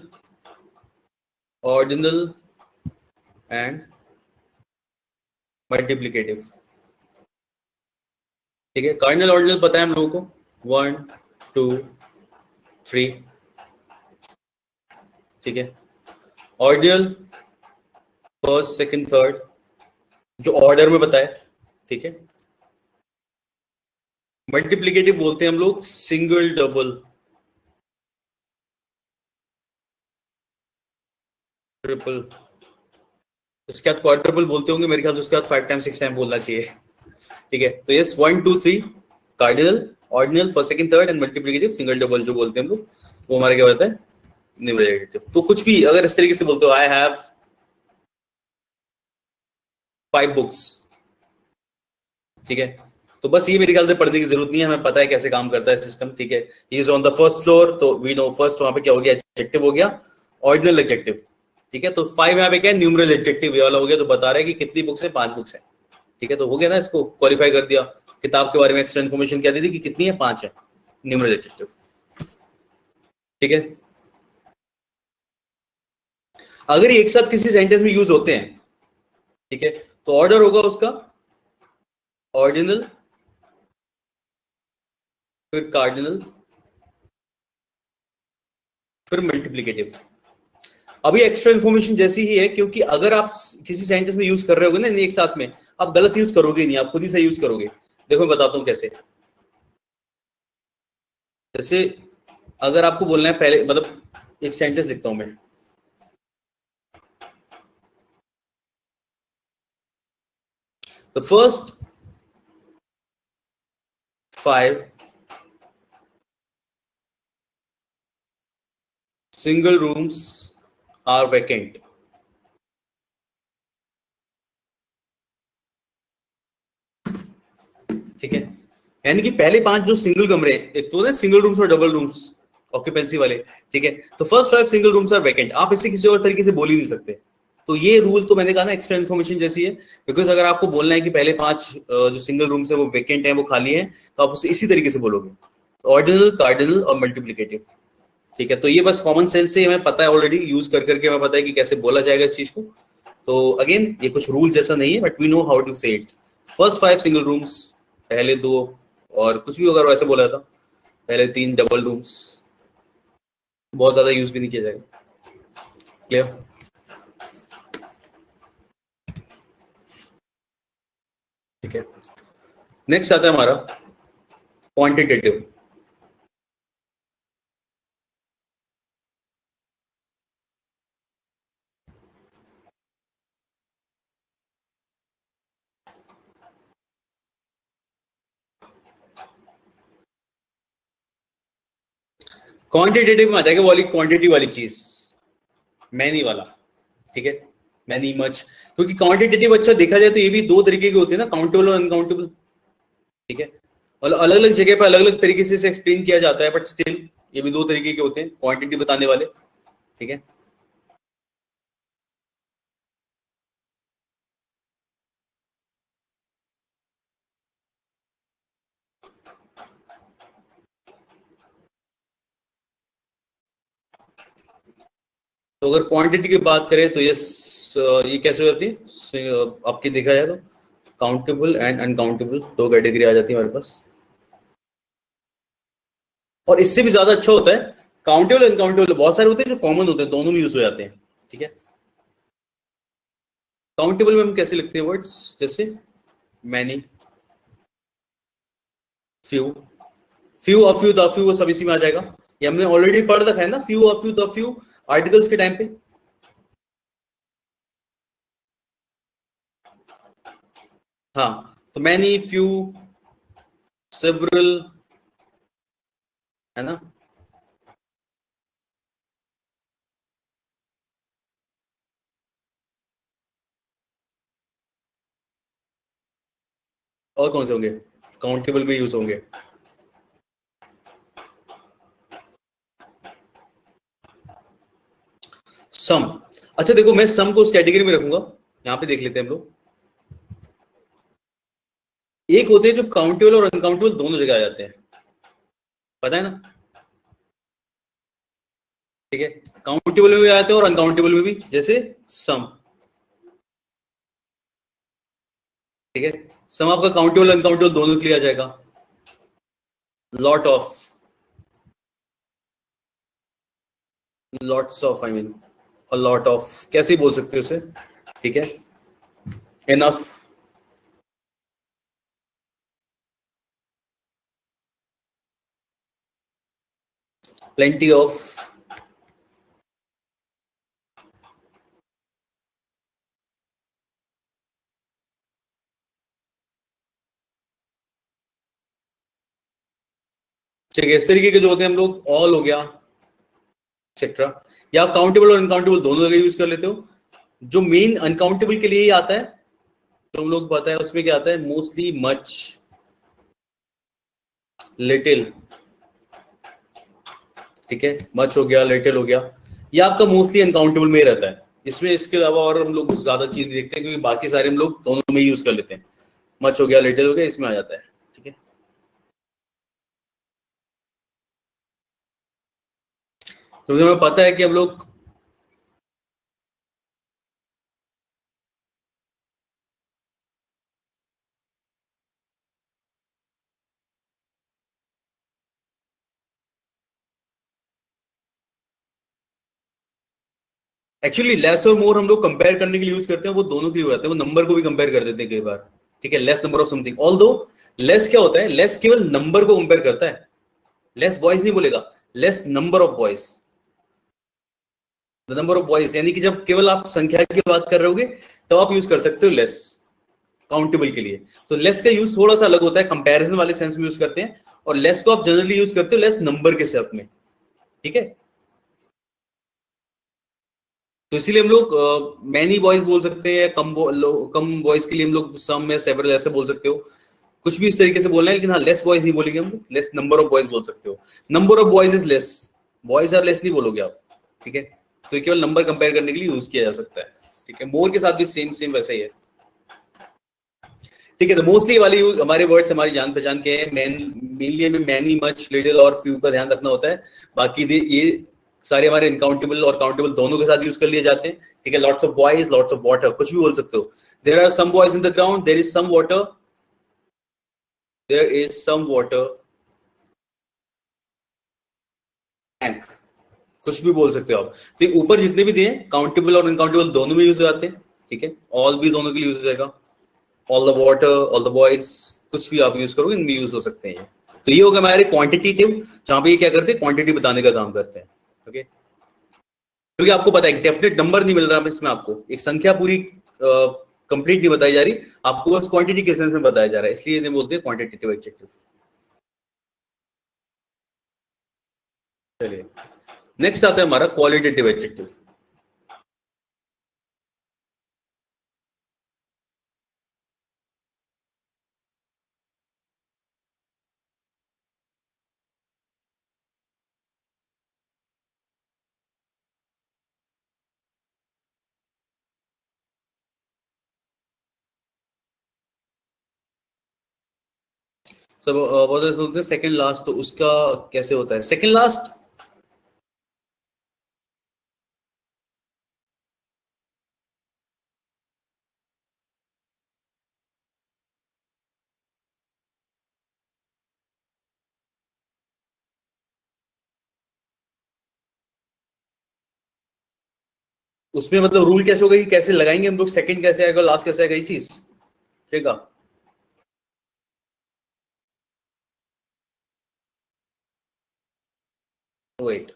ordinal and multiplicative. ठीक है, कार्डिनल ऑर्डिनल पता है हम लोगों को, 1 2 3. ठीक है, ऑर्डिनल फर्स्ट सेकंड थर्ड, जो ऑर्डर में बताए. ठीक है, मल्टीप्लिकेटिव बोलते हैं हम लोग सिंगल डबल ट्रिपल. इसके बाद क्वाड्रपल बोलते होंगे मेरे ख्याल से, उसके बाद 5 टाइम 6 टाइम बोलना चाहिए. ठीक है, तो yes 1 2 3 cardinal, ordinal first second third and multiplicative single double जो बोलते हैं हम लोग, वो हमारे क्या होता है, न्यूमरल एडजेक्टिव. तो कुछ भी अगर इस तरीके से बोलते हो, आई हैव 5 बुक्स. ठीक है, तो बस ये मेरे ख्याल से पढ़ने की जरूरत नहीं है, हमें पता है कैसे काम करता है सिस्टम. ठीक है, he is on the first floor, तो वी नो फर्स्ट वहां पे क्या हो गया, एडजेक्टिव हो गया, ऑर्डिनल एडजेक्टिव. ठीक है, तो 5 यहाँ पे क्या है, न्यूमरल एडजेक्टिव, ये वाला हो गया. तो बता रहा है कि कितनी बुक्स है, 5 बुक्स है. ठीक है, तो हो गया ना, इसको क्वालिफाई कर दिया. किताब के बारे में एक्स्ट्रा इन्फॉर्मेशन क्या दी थी कि कितनी है, 5 है, न्यूमरल एडजेक्टिव. ठीक है, अगर ये एक साथ किसी सेंटेंस में यूज होते हैं, ठीक है, तो ऑर्डर होगा उसका ऑर्डिनल, फिर कार्डिनल, फिर मल्टीप्लिकेटिव. अभी एक्स्ट्रा इन्फॉर्मेशन जैसी ही है, क्योंकि अगर आप किसी सेंटेंस में यूज कर रहे होगे ना एक साथ में, आप गलत यूज करोगे नहीं, आप खुद ही सही यूज करोगे. देखो मैं बताता हूं कैसे. जैसे अगर आपको बोलना है पहले, मतलब एक सेंटेंस लिखता हूं मैं, the first 5 single rooms are vacant. ठीक है, यानी कि पहले 5 जो सिंगल कमरे, एक तो ना सिंगल रूम्स और डबल रूम्स ऑक्यूपेंसी वाले, ठीक है, तो first 5 single rooms are vacant, आप इसे किसी और तरीके से बोल ही नहीं सकते। तो ये रूल तो मैंने कहा ना एक्स्ट्रा इन्फॉर्मेशन जैसी है, बिकॉज अगर आपको बोलना है कि पहले 5 जो सिंगल रूम्स है वो वैकेंट है, वो खाली है, तो आप उसे इसी तरीके से बोलोगे, ऑर्डिनल, कार्डिनल और मल्टीप्लिकेटिव। ठीक है, तो ये बस कॉमन सेंस से हमें पता है ऑलरेडी, यूज कर करके हमें पता है कि कैसे बोला जाएगा इस चीज को। तो अगेन ये कुछ रूल जैसा नहीं है, but we know how to say it. First 5 single rooms, पहले 2, और कुछ भी अगर वैसे बोला था, पहले 3 डबल रूम्स, बहुत ज्यादा यूज भी नहीं किया जाएगा। क्लियर? ठीक है, नेक्स्ट आता है हमारा क्वांटिटेटिव। क्वांटिटेटिव में आ जाएगा वाली क्वांटिटी वाली चीज, मैनी वाला। ठीक है, मैनी मच, क्योंकि क्वांटिटेटिव अच्छा देखा जाए तो ये भी 2 तरीके के होते हैं ना, काउंटेबल और अनकाउंटेबल। ठीक है, मतलब अलग अलग जगह पर अलग अलग तरीके से एक्सप्लेन किया जाता है, बट स्टिल ये भी 2 तरीके के होते हैं क्वांटिटी बताने वाले। ठीक है, तो अगर क्वांटिटी की बात करें तो ये कैसे हो जाती है, आपकी देखा जाए तो काउंटेबल एंड अनकाउंटेबल 2 कैटेगरी आ जाती है हमारे पास। और इससे भी ज्यादा अच्छा होता है काउंटेबल अनकाउंटेबल, बहुत सारे होते हैं जो कॉमन होते हैं, दोनों में यूज हो जाते हैं। ठीक है, काउंटेबल में हम कैसे लिखते हैं वर्ड्स, जैसे many, few, few a few the few, वो सब इसी में आ जाएगा। ये हमने ऑलरेडी पढ़ रखा है ना, few a few the few, articles के टाइम पे। हाँ, तो मैनी, फ्यू, सेवरल, है ना। और कौन से होंगे काउंटेबल में यूज होंगे? सम। अच्छा देखो, मैं सम को उस कैटेगरी में रखूंगा, यहां पे देख लेते हैं हम लोग। एक होते हैं जो काउंटेबल और अनकाउंटेबल दोनों जगह आ जाते हैं, पता है ना। ठीक है, काउंटेबल में भी आते हैं और अनकाउंटेबल में भी, जैसे सम। ठीक है, सम आपका काउंटेबल अनकाउंटेबल दोनों के लिए आ जाएगा। Lot of, lots of, I mean a lot of, कैसे बोल सकते हो उसे। ठीक है, इनफ, प्लेंटी ऑफ, ठीक है, इस तरीके के जो होते हैं हम लोग, ऑल हो गया, एक्सेट्रा। या आप काउंटेबल और अनकाउंटेबल दोनों जगह यूज कर लेते हो। जो मेन अनकाउंटेबल के लिए ही आता है, तो हम लोग पता है उसमें क्या आता है, मोस्टली, मच, लिटिल। ठीक है, मच हो गया, लिटिल हो गया, ये आपका मोस्टली अनकाउंटेबल में ही रहता है। इसमें इसके अलावा और हम लोग कुछ ज्यादा चीज देखते हैं, क्योंकि बाकी सारे हम लोग दोनों में यूज कर लेते हैं। मच हो गया, लिटिल हो गया, इसमें आ जाता है। ठीक है, क्योंकि हमें पता है कि हम लोग एक्चुअली लेस और मोर हम लोग कंपेयर करने के लिए यूज करते हैं, वो दोनों के लिए हो जाते हैं, वो नंबर को भी कंपेयर कर देते हैं कई बार। ठीक है, less number of something, although less क्या होता है, लेस केवल नंबर को कंपेयर करता है, लेस बॉयज नहीं बोलेगा, less number of boys, the number of boys, यानी कि जब केवल आप संख्या की बात कर रहे होगे तो आप यूज कर सकते हो लेस काउंटेबल के लिए। तो लेस का यूज थोड़ा सा अलग होता है, कंपैरिजन वाले सेंस में यूज करते हैं, और लेस को आप जनरली यूज करते हो लेस नंबर के साथ में, ठीक है। तो इसीलिए हम लोग मैनी बॉयज बोल सकते हैं, कम बॉयज के लिए हम लोग सम या सेवरल ऐसे बोल सकते हो, कुछ भी इस तरीके से बोलना है, लेकिन हाँ लेस बॉयज नहीं बोलेंगे हम, लेस नंबर ऑफ बॉयज बोल सकते हो। Number of boys is less, boys are less नहीं बोलोगे आप, ठीक है। तो केवल नंबर कंपेयर करने के लिए यूज किया जा सकता है, ठीक है। मोर के साथ भी सेम सेम वैसा ही है, ठीक है। तो मोस्टली वाले यूज हमारे वर्ड्स हमारी जान पहचान के हैं, मेनली में मैनी, मच, लिटिल और फ्यू का ध्यान रखना होता है। बाकी ये सारे हमारे इनकाउंटेबल और काउंटेबल दोनों के साथ यूज कर लिए जाते हैं, ठीक है। Lots of boys, lots of water, कुछ भी बोल सकते हो। There are some boys in the ground, there is some water, there is some water tank, कुछ भी बोल सकते हो आप। तो ऊपर जितने भी दिए काउंटेबल और अनकाउंटेबल दोनों में यूज हो जाते हैं, ठीक है। ऑल भी दोनों के लिए यूज हो जाएगा, all the water, all the boys, कुछ भी आप यूज करोगे इनमें यूज हो सकते हैं। तो ये होगा हमारे क्वांटिटेटिव, जहां पे ये क्या करते हैं, क्वांटिटी बताने का काम करते हैं, ओके। क्योंकि आपको पता है डेफिनेट नंबर नहीं मिल रहा इसमें, आपको एक संख्या पूरी कंप्लीट नहीं बताई जा रही, आपको बस क्वांटिटी के सेंस में बताया जा रहा है, इसलिए इन्हें बोलते हैं क्वांटिटेटिव एडजेक्टिव। चलिए नेक्स्ट आता है हमारा क्वालिटेटिव एडजेक्टिव। सब बोलते हैं सेकंड लास्ट, तो उसका कैसे होता है सेकंड लास्ट? उसमें मतलब रूल कैसे होगा कि कैसे लगाएंगे हम लोग, सेकंड कैसे आएगा, लास्ट कैसे आएगा, ये चीज ठीक है। वेट,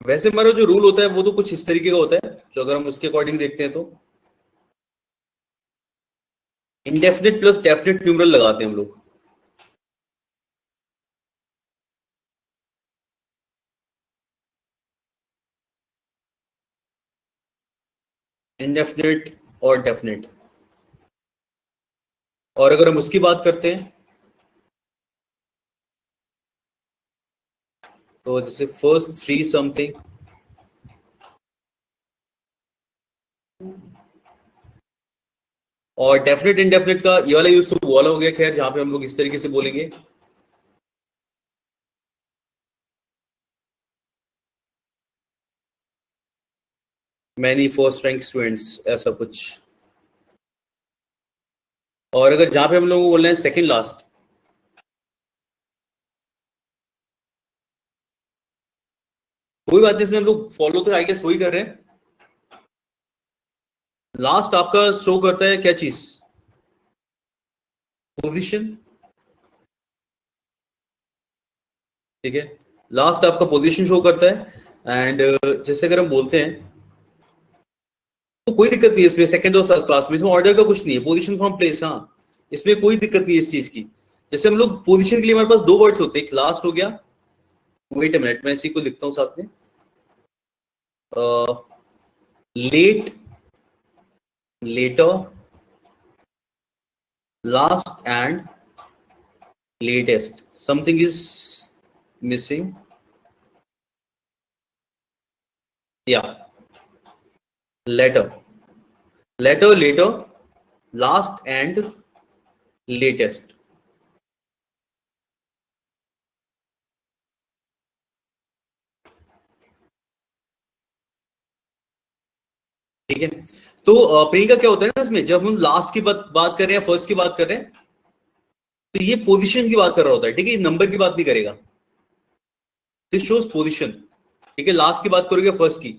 वैसे हमारा जो रूल होता है वो तो कुछ इस तरीके का होता है, जो अगर हम उसके अकॉर्डिंग देखते हैं तो इंडेफिनिट प्लस डेफिनिट न्यूमरल लगाते हैं हम लोग। इंडेफिनिट और डेफिनिट, और अगर हम उसकी बात करते हैं तो जैसे फर्स्ट फ्री समथिंग, और डेफिनेट इंडेफिनेट का ये वाला यूज तो वो वाला हो गया, खैर जहां पे हम लोग इस तरीके से बोलेंगे मैनी फर्स्ट रैंक स्टूडेंट्स, ऐसा कुछ। और अगर जहां पे हम लोग बोल रहे हैं सेकंड लास्ट, कोई बात नहीं, इसमें हम लोग फॉलो तो आई गेस वही कर रहे हैं। लास्ट आपका शो करता है क्या चीज, पोजीशन, ठीक है। लास्ट आपका पोजीशन शो करता है, एंड जैसे अगर हम बोलते हैं तो कोई दिक्कत नहीं है इसमें, सेकंड और थर्ड क्लास में इसमें ऑर्डर का कुछ नहीं है, पोजीशन फ्रॉम प्लेस, हाँ इसमें कोई दिक्कत नहीं है इस चीज की। जैसे हम लोग पोजीशन के लिए हमारे पास दो वर्ड्स होते हैं, एक लास्ट हो गया, वेट अ मिनट मैं इसी को लिखता हूँ साथ में, let, letter, last and latest, something is missing, या letter, letter, letter, last and latest, ठीक है। तो प्रियंका क्या होता है ना इसमें, जब हम लास्ट की बात कर रहे हैं, फर्स्ट की बात कर रहे हैं, तो ये पोजीशन की बात कर रहा होता है, ठीक है, नंबर की बात नहीं करेगा, दिस शोज पोजिशन। ठीक है, लास्ट की बात करोगे फर्स्ट की।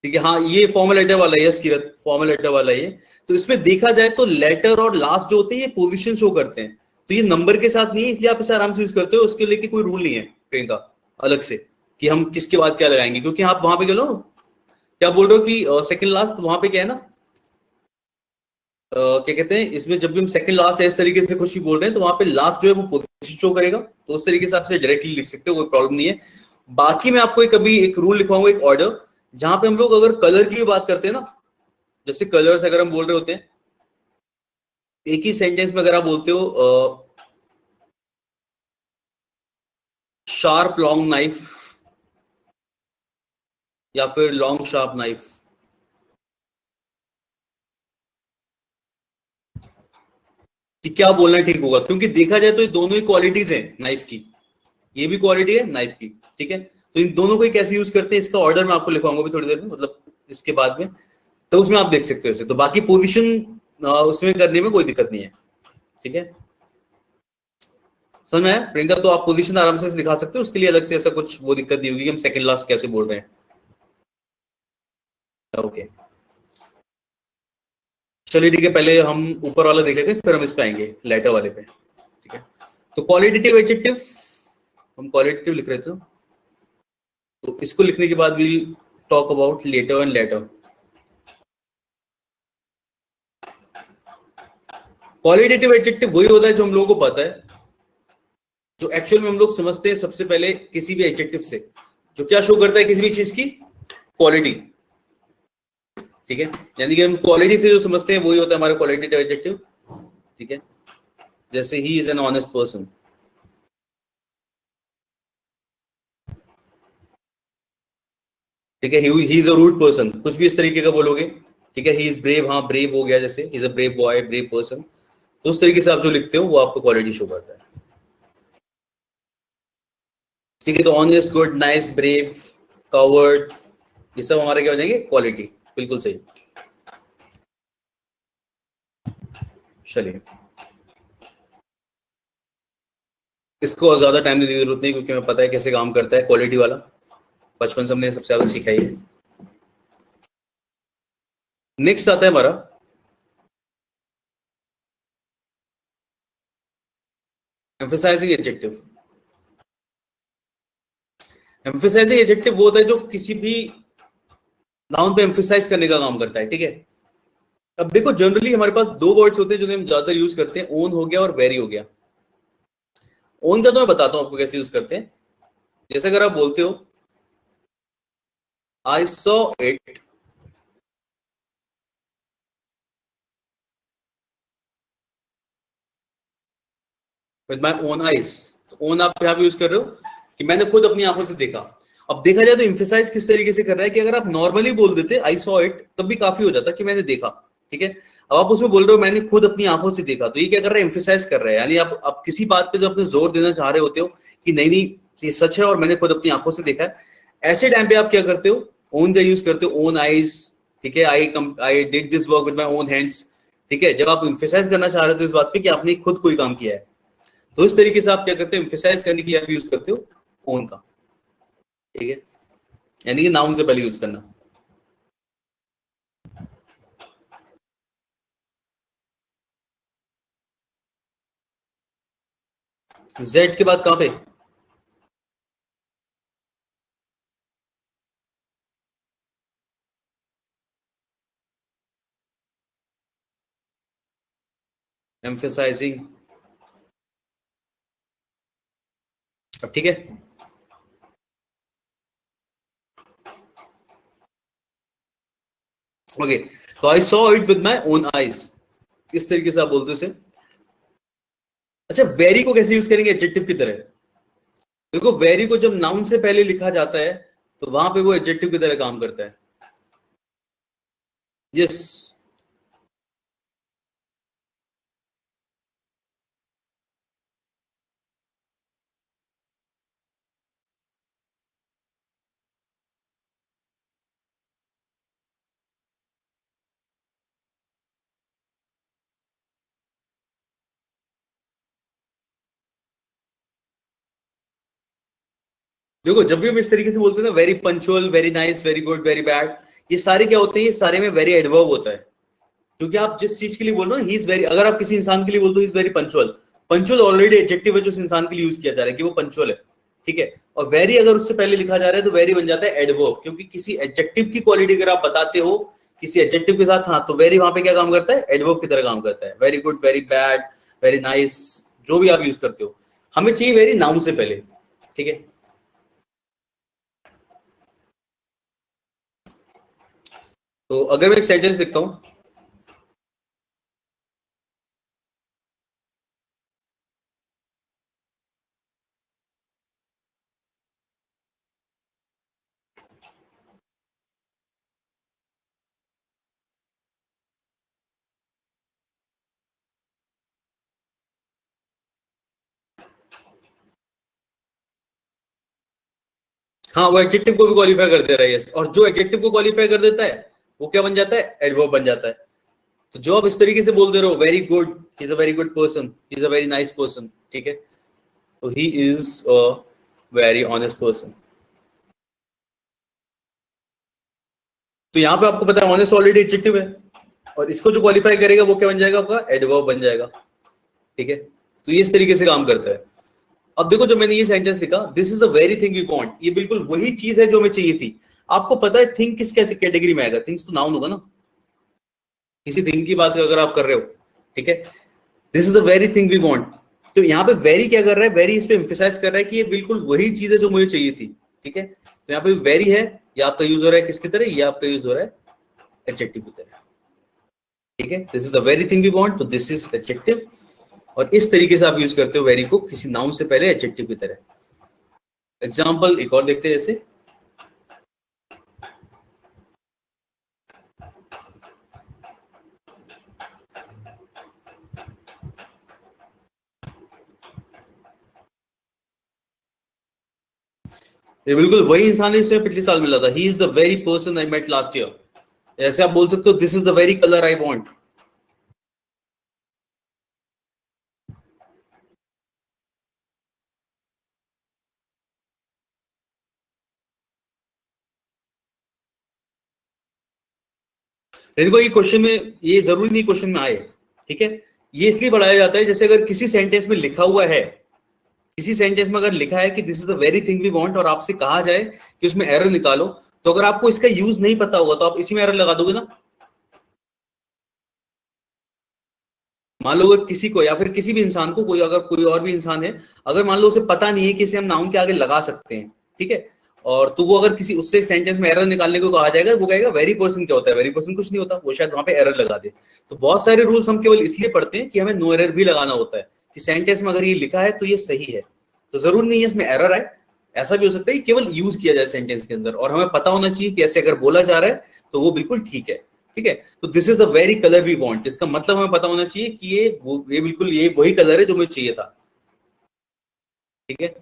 ठीक है, हाँ ये फॉर्मल लेटर वाला है, यस किरत, फॉर्मल लेटर वाला है ये। तो इसमें देखा जाए तो लेटर और लास्ट जो होते हैं ये पोजीशन शो करते हैं, तो ये नंबर के साथ नहीं है, इसलिए आप इसे आराम से यूज करते हो। उसके लेके कोई रूल नहीं है प्रियंका अलग से कि हम किसके बाद क्या लगाएंगे, क्योंकि आप वहां पे चलो क्या बोल रहे हो कि सेकंड लास्ट, वहां पे क्या है ना, क्या कहते हैं इसमें, जब भी हम सेकंड लास्ट है इस तरीके से कुछ ही बोल रहे हैं तो वहां पे लास्ट जो है वो पोजीशन शो करेगा, तो उस तरीके से आप डायरेक्टली लिख सकते हो, कोई प्रॉब्लम नहीं है। बाकी मैं आपको कभी एक रूल लिखवाऊंगा, एक ऑर्डर, जहां पे हम लोग अगर कलर की बात करते हैं ना, जैसे कलर्स अगर हम बोल रहे होते हैं एक ही सेंटेंस में, अगर आप बोलते हो शार्प लॉन्ग नाइफ या फिर लॉन्ग शार्प नाइफ, कि क्या बोलना ठीक होगा, क्योंकि देखा जाए तो ये दोनों ही क्वालिटीज हैं नाइफ की, ये भी क्वालिटी है नाइफ की। ठीक है, तो इन दोनों को ही कैसे यूज करते हैं इसका ऑर्डर मैं आपको लिखवाऊंगा भी थोड़ी देर में, मतलब इसके बाद में, तो उसमें आप देख सकते हो इसे। तो बाकी पोजीशन उसमें करने में कोई दिक्कत नहीं है। ठीक है, समझ में आया प्रियंका? तो आप पोजीशन आराम से दिखा सकते हो, उसके लिए अलग से ऐसा कुछ वो दिक्कत नहीं होगी कि हम सेकंड लास्ट कैसे बोल रहे हैं। ओके, चलिए ठीक है, पहले हम ऊपर वाला देख लेते हैं, फिर हम इस पे आएंगे लेटर वाले पे। ठीक है, तो क्वालिटेटिव एडजेक्टिव, हम क्वालिटेटिव लिख रहे थे, तो इसको लिखने के बाद we talk about later and letter. Qualitative adjective वही होता है जो हम लोगों को पता है, जो एक्चुअल में हम लोग समझते हैं सबसे पहले किसी भी एडजेक्टिव से, जो क्या शो करता है किसी भी चीज की क्वालिटी। ठीक है, यानी कि हम क्वालिटी से जो समझते हैं वही होता है हमारा क्वालिटेटिव एडजेक्टिव। ठीक है, जैसे he is an honest person. ठीक है, he is a rude person, कुछ भी इस तरीके का बोलोगे। ठीक है, ही इज ब्रेव, हाँ ब्रेव हो गया, जैसे he is a brave boy, brave person, तो उस तरीके से आप जो लिखते हो वो आपको क्वालिटी शो करता है। ठीक है, तो honest, good, nice, brave, covered, ये सब हमारे क्या हो जाएंगे क्वालिटी। बिल्कुल सही। चलिए, इसको और ज्यादा टाइम देने की जरूरत नहीं, क्योंकि हमें पता है कैसे काम करता है क्वालिटी वाला, बचपन से हमने सबसे ज्यादा सीखा ही है। नेक्स्ट आता है हमारा एम्फेसाइजिंग एडजेक्टिव। एम्फेसाइजिंग एडजेक्टिव वो होता है जो किसी भी नाउन पे एम्फेसाइज करने का काम करता है। ठीक है, अब देखो जनरली हमारे पास दो वर्ड्स होते हैं जो हम ज्यादा यूज करते हैं, ओन हो गया और वेरी हो गया। ओन का तो मैं बताता हूं आपको कैसे यूज करते हैं। जैसे अगर आप बोलते हो I saw it with my own eyes, तो ओन आप यहाँ पे यूज कर रहे हो कि मैंने खुद अपनी आंखों से देखा। अब देखा जाए तो इम्फेसाइज किस तरीके से कर रहा है कि अगर आप नॉर्मली बोल देते आई सॉ इट तब भी काफी हो जाता कि मैंने देखा। ठीक है, अब आप उसमें बोल रहे हो मैंने खुद अपनी आंखों से देखा, तो ये क्या कर रहा है, इम्फेसाइज कर रहा है, यानी आप किसी बात पे जब अपने जोर देना चाह रहे होते हो कि नहीं नहीं ये सच है और मैंने खुद अपनी आंखों से देखा है, ऐसे टाइम पे आप क्या करते हो, ओन का यूज करते हो, ओन आईज। ठीक है, I did this work with my own hands. ठीक है, जब आप इम्फेसाइज करना चाह रहे हो इस बात पे कि आपने खुद कोई काम किया है, तो इस तरीके से आप क्या करते हो, एम्फेसाइज करने के लिए आप यूज करते हो ओन का। ठीक है, यानी कि नाउन से पहले यूज करना। जेड के बाद कहां पे, एम्फेसाइजिंग। अब ठीक है, ओके, तो I saw it with my own eyes, इस तरीके से आप बोलते हो इसे। अच्छा, वेरी को कैसे यूज करेंगे एडजेक्टिव की तरह? देखो वेरी को जब नाउन से पहले लिखा जाता है तो वहां पे वो एडजेक्टिव की तरह काम करता है। यस, देखो जब भी हम इस तरीके से बोलते हैं ना, very punctual, very nice, very good, very bad, ये सारे क्या होते हैं, ये सारे में वेरी एडवर्ब होता है। क्योंकि आप जिस चीज के लिए बोल रहे हो, ही इज वेरी, अगर आप किसी इंसान के लिए बोलते हो he is very punctual, punctual already adjective है जो उस इंसान के लिए यूज किया जा रहा है कि वो पंचुअल है, ठीक है। और वेरी अगर उससे पहले लिखा जा रहा है तो वेरी बन जाता है एडवर्ब, क्योंकि किसी एडजेक्टिव की क्वालिटी अगर आप बताते हो किसी एडजेक्टिव के साथ, हाँ, तो वेरी वहां पे क्या काम करता है, एडवर्ब की तरह काम करता है। Very good, very bad, very nice, जो भी आप यूज करते हो, हमें चाहिए वेरी नाउन से पहले, ठीक है। तो अगर मैं एक सेंटेंस लिखता हूं, हाँ, वो एडजेक्टिव को भी क्वालिफाई कर दे रहा है, यस, और जो एडजेक्टिव को क्वालिफाई कर देता है वो क्या बन जाता है, एडवर्ब बन जाता है। तो जो आप इस तरीके से बोल दे रहे हो, very good, he is a very good person, he is a very nice person, ठीक है, तो ही is a very honest person. तो यहाँ पे आपको पता है ऑनेस्ट ऑलरेडी एडजेक्टिव है, और इसको जो क्वालिफाई करेगा वो क्या बन जाएगा, आपका एडवर्ब बन जाएगा, ठीक है। तो ये इस तरीके से काम करता है। अब देखो, जो मैंने ये सेंटेंस लिखा, this is the very thing we want, ये बिल्कुल वही चीज है जो हमें चाहिए थी। आपको पता है थिंग किस कैटेगरी में आएगा, थिंग्स तो नाउन होगा ना, किसी थिंग की बात अगर आप कर रहे हो, ठीक है। This is the very thing we want, तो यहाँ पे वेरी क्या कर रहा है, वेरी इस पे एम्फेसाइज कर रहा है कि ये बिल्कुल वही चीज है जो मुझे चाहिए थी, ठीक है। तो यहाँ पे वेरी है, ये आपका यूज हो रहा है किसकी तरह, ये आपका यूज हो रहा है एडजेक्टिव की तरह, ठीक है। This is the very thing we want, तो दिस इज एडजेक्टिव, और इस तरीके से आप यूज करते हो वेरी को किसी नाउन से पहले एडजेक्टिव की तरह। एग्जाम्पल एक और देखते हैं, जैसे ये बिल्कुल वही इंसान है जिससे पिछले साल मिला था, he is the very person I met last year. ऐसे आप बोल सकते हो, this is the very colour I want. देखो ये क्वेश्चन में, ये जरूरी नहीं क्वेश्चन में आए, ठीक है। ये इसलिए बढ़ाया जाता है, जैसे अगर किसी सेंटेंस में लिखा हुआ है, किसी सेंटेंस में अगर लिखा है कि this is the very thing we want, और आपसे कहा जाए कि उसमें एरर निकालो, तो अगर आपको इसका यूज नहीं पता होगा तो आप इसी में एरर लगा दोगे ना। मान लो अगर किसी को, या फिर किसी भी इंसान को, कोई अगर कोई और भी इंसान है, अगर मान लो उसे पता नहीं है कि इसे हम नाउन के आगे लगा सकते हैं, ठीक है, और तो वो अगर किसी उससे सेंटेंस में एरर निकालने को कहा जाएगा, वो कहेगा वेरी पर्सन क्या होता है, वेरी पर्सन कुछ नहीं होता, वो शायद वहां पे एरर लगा दे। तो बहुत सारे रूल्स हम केवल इसलिए पढ़ते हैं कि हमें नो एरर भी लगाना होता है, कि सेंटेंस में अगर ये लिखा है तो ये सही है, तो जरूर नहीं है इसमें एरर आए। ऐसा भी हो सकता है कि केवल यूज किया जाए सेंटेंस के अंदर, और हमें पता होना चाहिए कि ऐसे अगर बोला जा रहा है तो वो बिल्कुल ठीक है, ठीक है। तो this is the very colour we want, इसका मतलब हमें पता होना चाहिए कि ये बिल्कुल ये वही कलर है जो मुझे चाहिए था, ठीक है।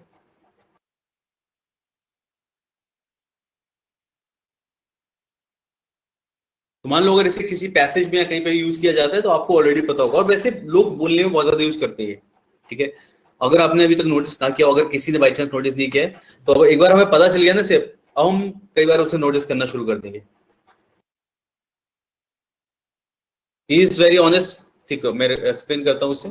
तो मान लो अगर इसे किसी पैसेज में या कहीं पे यूज किया जाता है तो आपको ऑलरेडी पता होगा, और वैसे लोग बोलने में बहुत ज्यादा यूज करते हैं, ठीक है। अगर आपने अभी तक नोटिस ना किया, अगर किसी ने बाई चांस नोटिस नहीं किया है, तो अब एक बार हमें पता चल गया ना सिर्फ, अब हम कई बार उसे नोटिस करना शुरू कर देंगे। ही इज वेरी ऑनेस्ट, ठीक है, मैं एक्सप्लेन करता हूँ उससे।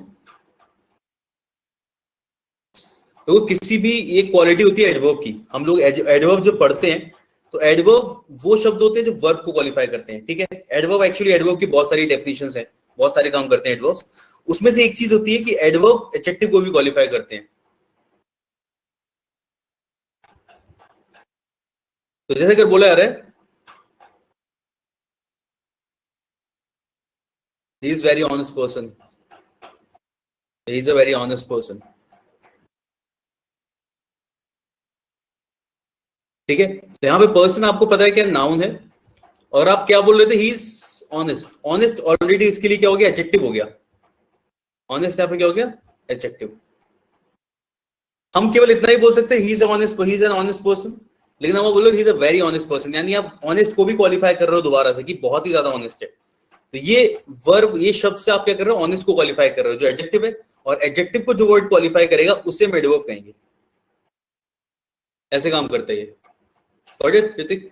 तो किसी भी, ये क्वालिटी होती है एडवर्ब की, हम लोग एडवर्ब जो पढ़ते हैं, तो एडवर्ब वो शब्द होते हैं जो वर्ब को क्वालिफाई करते हैं, ठीक है। एडवर्ब एक्चुअली, एडवर्ब की बहुत सारी डेफिनेशंस हैं, बहुत सारे काम करते हैं एडवर्ब्स। उसमें से एक चीज होती है कि एडवर्ब एडजेक्टिव को भी क्वालिफाई करते हैं। तो जैसे अगर बोला जा रहा है, he is very honest person, he is a very honest person, ठीक है। तो यहाँ पे पर्सन आपको पता है क्या नाउन है, और आप क्या बोल रहे थे, he is honest, honest already इसके लिए क्या हो गया, एडजेक्टिव हो गया। ऑनेस्ट यहाँ पे क्या हो गया, एडजेक्टिव। हम केवल इतना ही बोल सकते हैं, he is honest, he is an honest person, लेकिन हम बोलो ही is a very honest person, यानी आप ऑनेस्ट को भी क्वालिफाई कर रहे हो दोबारा से कि बहुत ही ज्यादा ऑनेस्ट है। तो ये वर्ब, ये शब्द से आप क्या कर रहे हो, ऑनेस्ट को क्वालिफाई कर रहे हो, जो एडजेक्टिव है, और एडजेक्टिव को जो वर्ड क्वालिफाई करेगा उसे हम एडवर्ब कहेंगे। ऐसे काम करता है ये। Got it Hrithik?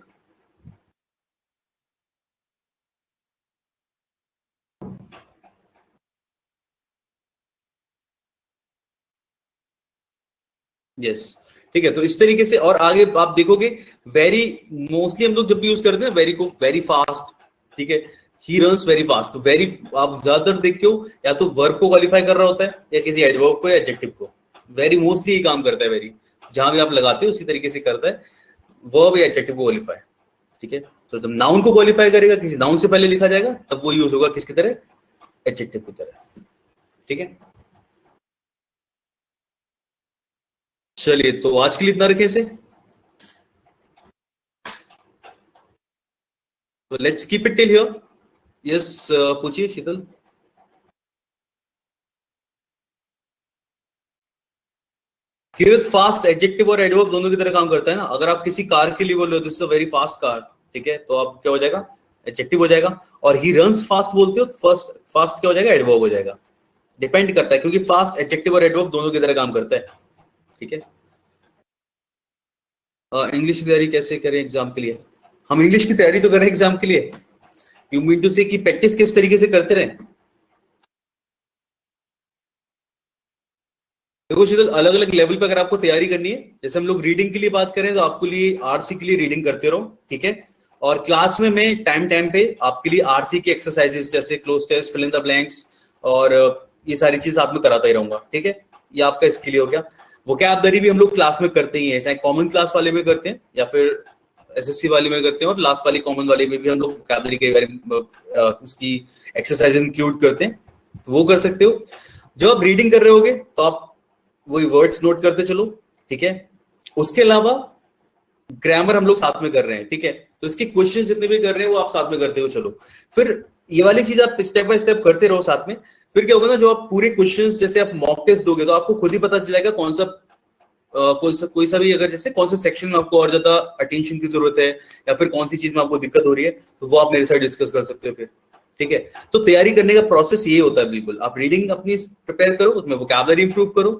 यस, ठीक है। तो इस तरीके से, और आगे आप देखोगे वेरी मोस्टली हम लोग जब भी यूज करते हैं वेरी को, वेरी फास्ट, ठीक है, ही रन्स वेरी फास्ट। तो वेरी आप ज्यादातर देखते हो या तो वर्ब को क्वालिफाई कर रहा होता है या किसी एडवर्ब को या एडजेक्टिव को। वेरी मोस्टली ये काम करता है, वेरी जहां भी आप लगाते हो उसी तरीके से करता है, वर्ब या एडजेक्टिव को क्वालिफाई, ठीक है। तो जब नाउन को क्वालिफाई करेगा, किसी नाउन से पहले लिखा जाएगा, तब वो यूज होगा किसकी तरह, एडजेक्टिव की तरह, ठीक है। चलिए, तो आज के लिए इतना रखें इसे। So let's keep it till here. Yes, पूछिए शीतल। किरत फास्ट एडजेक्टिव और एडवर्ब दोनों की तरह काम करता है ना। अगर आप किसी कार के लिए बोल रहे हो, this is a very fast car, ठीक है, तो आप क्या हो जाएगा, एडजेक्टिव हो जाएगा। और ही रन्स फास्ट बोलते हो, फर्स्ट फास्ट क्या हो जाएगा, एडवर्ब हो जाएगा। डिपेंड करता है, क्योंकि फास्ट एडजेक्टिव और एडवर्ब दोनों की तरह काम करता है, ठीक है। इंग्लिश की तैयारी कैसे करें एग्जाम के लिए? हम इंग्लिश की तैयारी तो करें एग्जाम के लिए। यू मीन टू से कि प्रैक्टिस किस तरीके से करते रहे? देखो शीतल, अलग अलग लेवल पे अगर आपको तैयारी करनी है, जैसे हम लोग रीडिंग के लिए बात करें तो आपके लिए आरसी के लिए रीडिंग करते रहो, ठीक है। और क्लास में मैं टाइम टाइम पे आपके लिए आरसी की एक्सरसाइजेस जैसे cloze test, fill in the blanks और ये सारी चीज साथ में कराता ही रहूंगा, ठीक है। ये आपका इसके लिए हो गया। वोकैबलरी भी हम लोग क्लास में करते ही हैं, चाहे कॉमन क्लास वाले में करते हैं या फिर एसएससी वाले में करते हैं, और लास्ट वाली कॉमन वाले में भी हम लोग वोकैबलरी के बारे उसकी एक्सरसाइज इंक्लूड करते हैं, तो वो कर सकते हो। जब आप रीडिंग कर रहे होगे तो आप वही वर्ड्स नोट करते चलो, ठीक है। उसके अलावा ग्रामर हम लोग साथ में कर रहे हैं, ठीक है। तो इसके क्वेश्चन जितने भी कर रहे हैं वो आप साथ में करते हो चलो। फिर ये वाली चीज आप स्टेप बाय स्टेप करते रहो साथ में। फिर क्या होगा ना, जो आप पूरे क्वेश्चंस जैसे आप मॉक टेस्ट दोगे तो आपको खुद ही पता चल जाएगा कौन सा कोई सा भी, अगर जैसे कौन सा सेक्शन में आपको और ज्यादा अटेंशन की जरूरत है या फिर कौन सी चीज में आपको दिक्कत हो रही है, तो वो आप मेरे साथ डिस्कस कर सकते हो फिर, ठीक है। तो तैयारी करने का प्रोसेस ये होता है, बिल्कुल आप रीडिंग अपनी प्रिपेयर करो, उसमें वोकैबुलरी इंप्रूव करो,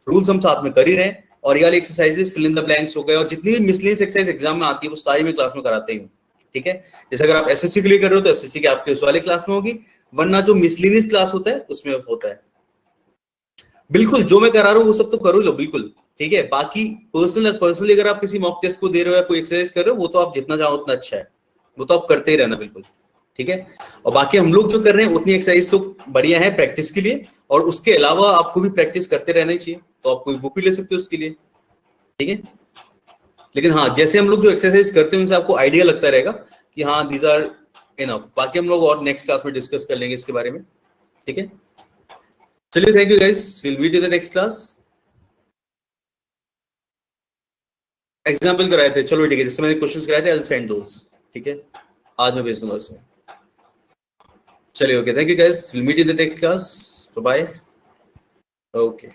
रूल्स हम साथ में कर ही रहे हैं, और ये वाली exercises fill in the blanks हो गए, और जितनी भी मिसलेनियस एक्सरसाइज एग्जाम में आती है वो सारी मैं क्लास में कराते ही हूँ, ठीक है। जैसे अगर आप एसएससी के लिए कर रहे हो तो एसएससी के आपके उस वाले क्लास में होगी, वरना जो मिसलेनियस क्लास होता है उसमें होता है। बिल्कुल जो मैं करा रहा हूँ वो सब तो करो लो, बिल्कुल, ठीक है। बाकी पर्सनली अगर आप किसी मॉक टेस्ट को दे रहे हो या कोई एक्सरसाइज कर रहे हो, वो तो आप जितना चाहो उतना अच्छा है, वो तो आप करते ही रहना, बिल्कुल, ठीक है। और बाकी हम लोग जो कर रहे हैं उतनी एक्सरसाइज तो बढ़िया है प्रैक्टिस के लिए, और उसके अलावा आपको भी प्रैक्टिस करते रहना ही चाहिए, तो आप कोई बुक भी ले सकते हो उसके लिए, ठीक है। लेकिन हाँ, जैसे हम लोग जो एक्सरसाइज करते हैं उनसे आपको आइडिया लगता रहेगा कि हाँ दीज आर इनफ। बाकी हम लोग और नेक्स्ट क्लास में डिस्कस कर लेंगे इसके बारे में, ठीक है। चलिए, thank you guys, will meet in the next class. Example कराए थे, चलो ठीक है, जैसे मैंने क्वेश्चंस कराए थे, आई विल सेंड दोस, ठीक है, आज मैं भेज दूंगा उससे। चलिए, okay, thank you guys, will meet in the next class, bye. Okay.